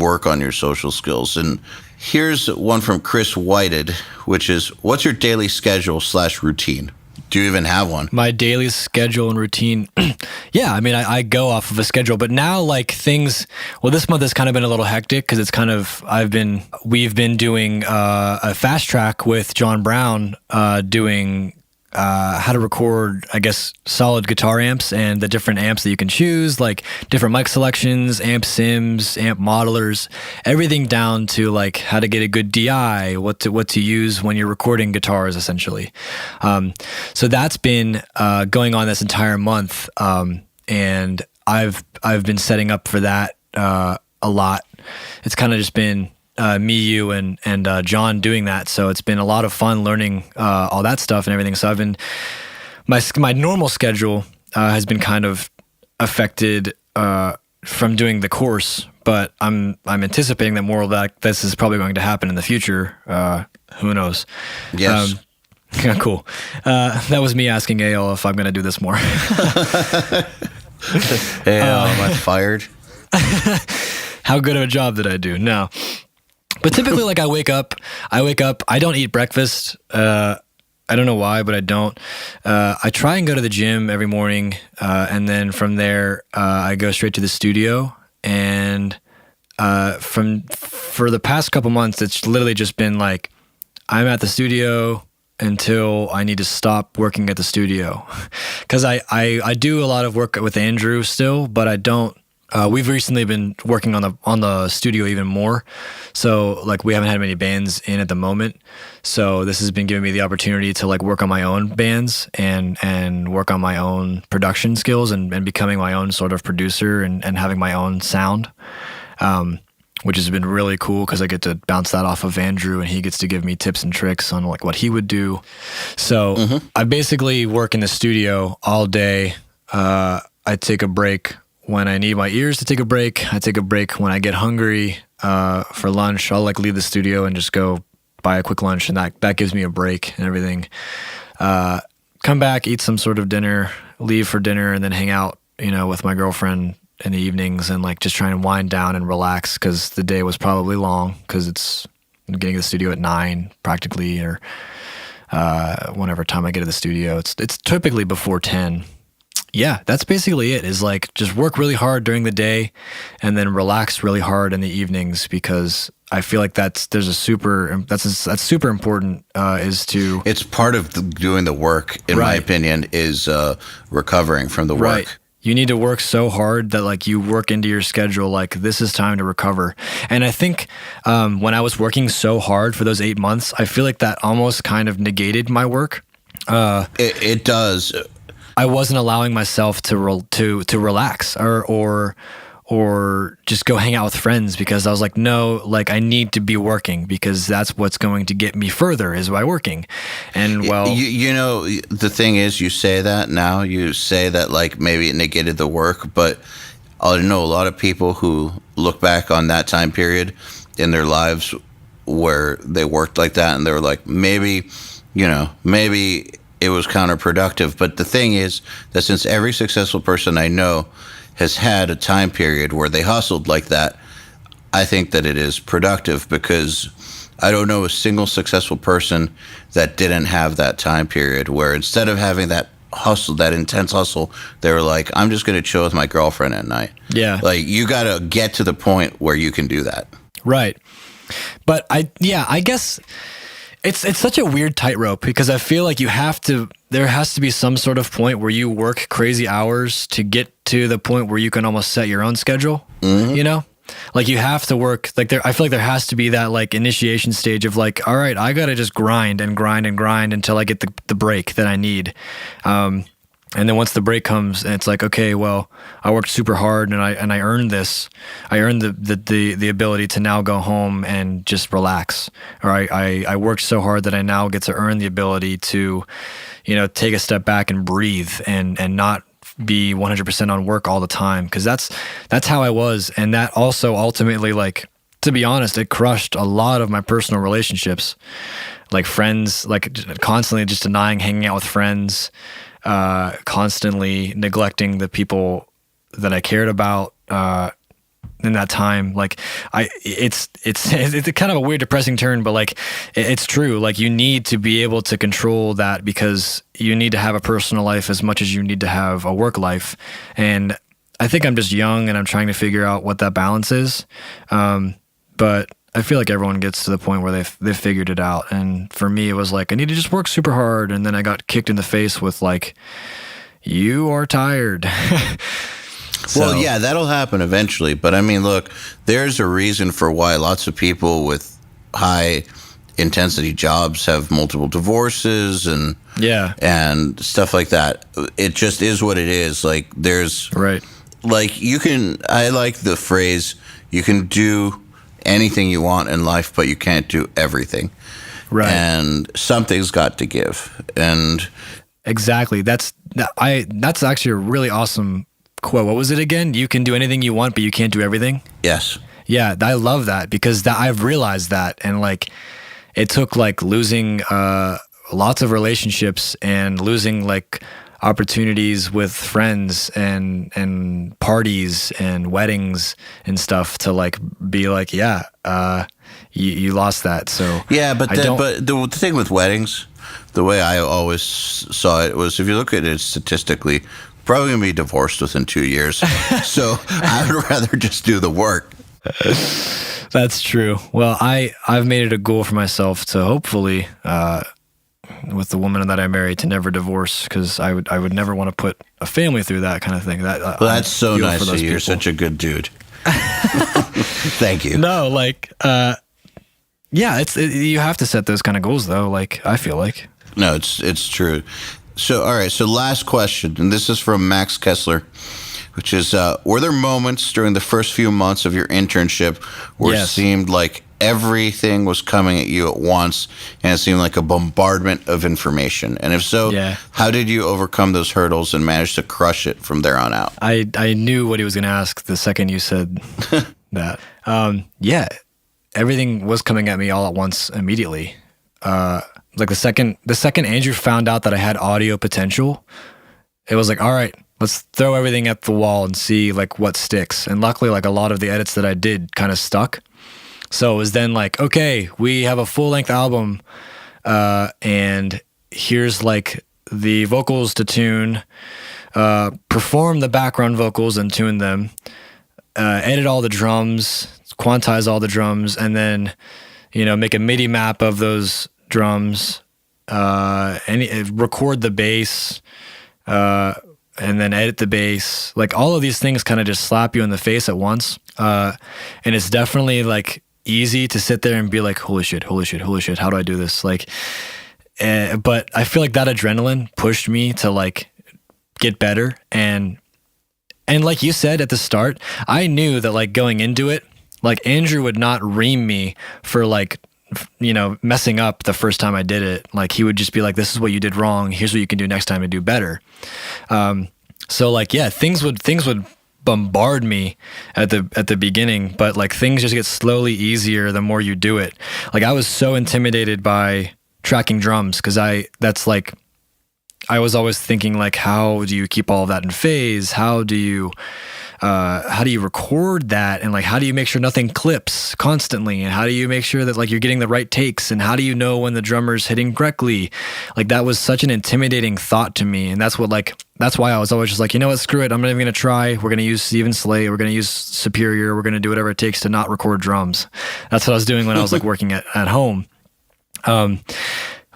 work on your social skills. And here's one from Chris Whited, which is, what's your daily schedule / routine? Do you even have one? My daily schedule and routine. Yeah, I mean, I go off of a schedule, but now like things, well, this month has kind of been a little hectic because it's kind of, we've been doing a fast track with John Brown doing how to record, I guess, solid guitar amps and the different amps that you can choose, like different mic selections, amp sims, amp modelers, everything down to like how to get a good DI, what to use when you're recording guitars, essentially. So that's been going on this entire month, and I've been setting up for that a lot. It's kind of just been me, you, and John doing that. So it's been a lot of fun learning all that stuff and everything. So I've been, my normal schedule has been kind of affected from doing the course, but I'm anticipating that more of that, this is probably going to happen in the future. Who knows? Yes. Yeah, cool. That was me asking EYAL if I'm going to do this more. Am I fired? How good of a job did I do? No. But typically, like I wake up, I don't eat breakfast. I don't know why, but I don't. I try and go to the gym every morning, and then from there, I go straight to the studio. And for the past couple months, it's literally just been like, I'm at the studio until I need to stop working at the studio. Because I do a lot of work with Andrew still, but I don't. We've recently been working on the studio even more. So like we haven't had many bands in at the moment. So this has been giving me the opportunity to like work on my own bands and work on my own production skills and becoming my own sort of producer and having my own sound. which has been really cool because I get to bounce that off of Andrew, and he gets to give me tips and tricks on like what he would do. So I basically work in the studio all day. I take a break when I need my ears to take a break. I take a break when I get hungry for lunch. I'll like leave the studio and just go buy a quick lunch, and that gives me a break and everything. Come back, eat some sort of dinner, leave for dinner, and then hang out, with my girlfriend in the evenings and like just try and wind down and relax because the day was probably long because it's getting to the studio at 9 practically, or whenever time I get to the studio. It's typically before 10. Yeah, that's basically it, is like just work really hard during the day and then relax really hard in the evenings, because I feel like that's super important, is to... It's part of doing the work, in my opinion, is recovering from the work. Right. You need to work so hard that like you work into your schedule, like this is time to recover. And I think when I was working so hard for those 8 months, I feel like that almost kind of negated my work. It does. I wasn't allowing myself to relax or just go hang out with friends, because I was like, no, like I need to be working because that's what's going to get me further, is by working. And well, the thing is, you say that like maybe it negated the work, but I know a lot of people who look back on that time period in their lives where they worked like that, and they were like, maybe it was counterproductive. But the thing is that since every successful person I know has had a time period where they hustled like that, I think that it is productive, because I don't know a single successful person that didn't have that time period where instead of having that hustle, that intense hustle, they were like, I'm just going to chill with my girlfriend at night. Yeah. Like, you got to get to the point where you can do that. Right. But I guess it's such a weird tightrope, because I feel like there has to be some sort of point where you work crazy hours to get to the point where you can almost set your own schedule, Like you have to work, like I feel like there has to be that like initiation stage of like, all right, I got to just grind until I get the break that I need. And then once the break comes, and it's like, okay, well, I worked super hard and I earned this. I earned the ability to now go home and just relax. Or I worked so hard that I now get to earn the ability to, take a step back and breathe and not be 100% on work all the time. Because that's how I was, and that also ultimately, like, to be honest, it crushed a lot of my personal relationships, like friends, like constantly just denying hanging out with friends. Constantly neglecting the people that I cared about in that time. Like it's kind of a weird, depressing turn, but like it's true. Like you need to be able to control that, because you need to have a personal life as much as you need to have a work life. And I think I'm just young and I'm trying to figure out what that balance is. But I feel like everyone gets to the point where they've figured it out. And for me, it was like, I need to just work super hard. And then I got kicked in the face with like, you are tired. Well, yeah, that'll happen eventually. But I mean, look, there's a reason for why lots of people with high intensity jobs have multiple divorces and stuff like that. It just is what it is. Like there's right. Like I like the phrase, you can do anything you want in life, but you can't do everything. Right. And something's got to give. And exactly. That's actually a really awesome quote. What was it again? You can do anything you want, but you can't do everything. Yes. Yeah, I love that, because I've realized that, and like it took like losing lots of relationships and losing like opportunities with friends and parties and weddings and stuff to like be like, you lost that. So yeah, but the thing with weddings, the way I always saw it was, if you look at it statistically, probably gonna be divorced within 2 years. So I would rather just do the work. That's true. Well, I've made it a goal for myself to hopefully, with the woman that I married, to never divorce, because I would never want to put a family through that kind of thing. That's so nice of you. You're such a good dude. Thank you. No, like, you have to set those kind of goals, though. Like, I feel like. No, it's true. So, all right. So, last question, and this is from Max Kessler. which is, were there moments during the first few months of your internship where it seemed like everything was coming at you at once and it seemed like a bombardment of information? And if so, how did you overcome those hurdles and manage to crush it from there on out? I knew what he was going to ask the second you said that. Everything was coming at me all at once immediately. Like the second Andrew found out that I had audio potential, it was like, all right, let's throw everything at the wall and see like what sticks. And luckily, like a lot of the edits that I did kind of stuck. So it was then like, okay, we have a full-length album, and here's like the vocals to tune, perform the background vocals and tune them, edit all the drums, quantize all the drums, and then, make a MIDI map of those drums, record the bass, and then edit the bass. Like all of these things kind of just slap you in the face at once. And it's definitely like easy to sit there and be like, holy shit, how do I do this? Like, but I feel like that adrenaline pushed me to like get better. And like you said at the start, I knew that like going into it, like Andrew would not ream me for like, messing up the first time I did it. Like he would just be like, this is what you did wrong. Here's what you can do next time to do better. So like, things would bombard me at the beginning, but like things just get slowly easier the more you do it. Like I was so intimidated by tracking drums because I was always thinking like, how do you keep all of that in phase? How do you record that? And like, how do you make sure nothing clips constantly? And how do you make sure that like you're getting the right takes? And how do you know when the drummer's hitting correctly? Like that was such an intimidating thought to me. And that's why I was always just like, you know what, screw it. I'm not even going to try. We're going to use Steven Slate. We're going to use Superior. We're going to do whatever it takes to not record drums. That's what I was doing when I was like working at home.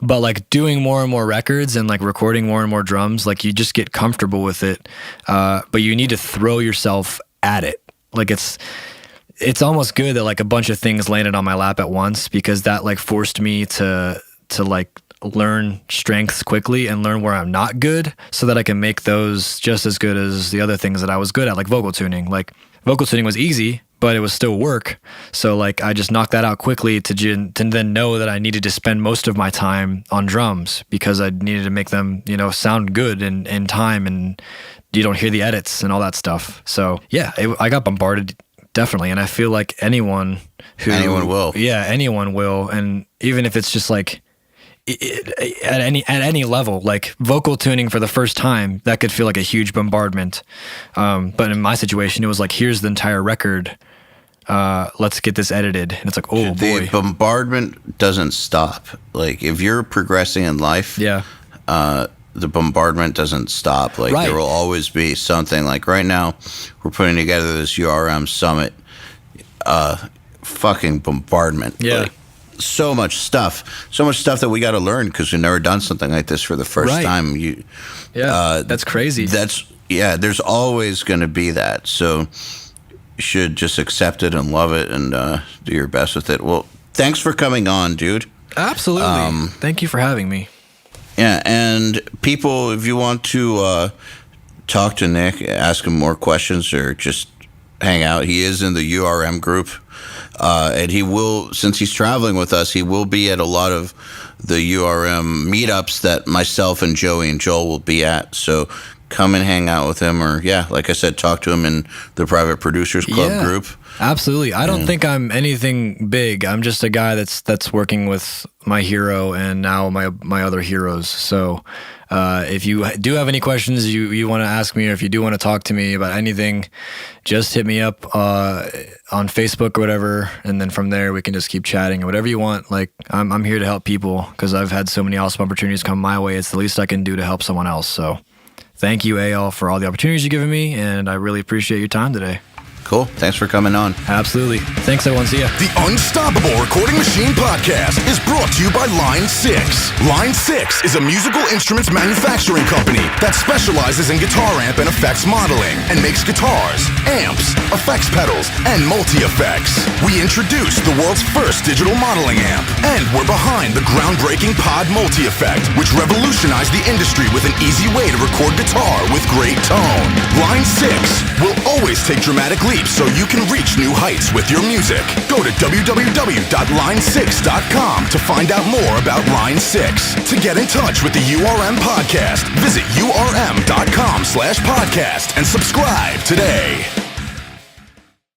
But like doing more and more records and like recording more and more drums, like you just get comfortable with it. But you need to throw yourself at it. Like it's almost good that like a bunch of things landed on my lap at once, because that like forced me to like learn strengths quickly and learn where I'm not good so that I can make those just as good as the other things that I was good at, like vocal tuning. Like vocal tuning was easy, but it was still work. So like I just knocked that out quickly to then know that I needed to spend most of my time on drums because I needed to make them, sound good in time, and you don't hear the edits and all that stuff. So I got bombarded definitely. And I feel like anyone will. Yeah, anyone will. And even if it's just like at any level, like vocal tuning for the first time, that could feel like a huge bombardment. But in my situation, it was like, here's the entire record. Let's get this edited. And it's like, oh boy. The bombardment doesn't stop. Like if you're progressing in life, the bombardment doesn't stop. Like there will always be something. Like right now, we're putting together this URM summit. Fucking bombardment. Yeah. Like, so much stuff that we got to learn because we've never done something like this for the first time. That's crazy. There's always going to be that. So you should just accept it and love it and do your best with it. Well, thanks for coming on, dude. Absolutely. Thank you for having me. Yeah, and people, if you want to talk to Nick, ask him more questions, or just hang out, he is in the URM group. And he will, since he's traveling with us, he will be at a lot of the URM meetups that myself and Joey and Joel will be at. So come and hang out with him, or like I said, talk to him in the Private Producers Club group. Absolutely. I don't think I'm anything big. I'm just a guy that's working with my hero and now my other heroes. So if you do have any questions you want to ask me, or if you do want to talk to me about anything, just hit me up on Facebook or whatever, and then from there we can just keep chatting or whatever you want. Like I'm here to help people because I've had so many awesome opportunities come my way. It's the least I can do to help someone else. So thank you, EYAL, for all the opportunities you've given me, and I really appreciate your time today. Cool. Thanks for coming on. Absolutely. Thanks, everyone. See ya. The Unstoppable Recording Machine Podcast is brought to you by Line 6. Line 6 is a musical instruments manufacturing company that specializes in guitar amp and effects modeling and makes guitars, amps, effects pedals, and multi-effects. We introduced the world's first digital modeling amp, and we're behind the groundbreaking Pod Multi-Effect, which revolutionized the industry with an easy way to record guitar with great tone. Line 6 will always take dramatic leaps so you can reach new heights with your music. Go to www.line6.com to find out more about Line 6. To get in touch with the URM podcast, visit urm.com/podcast and subscribe today.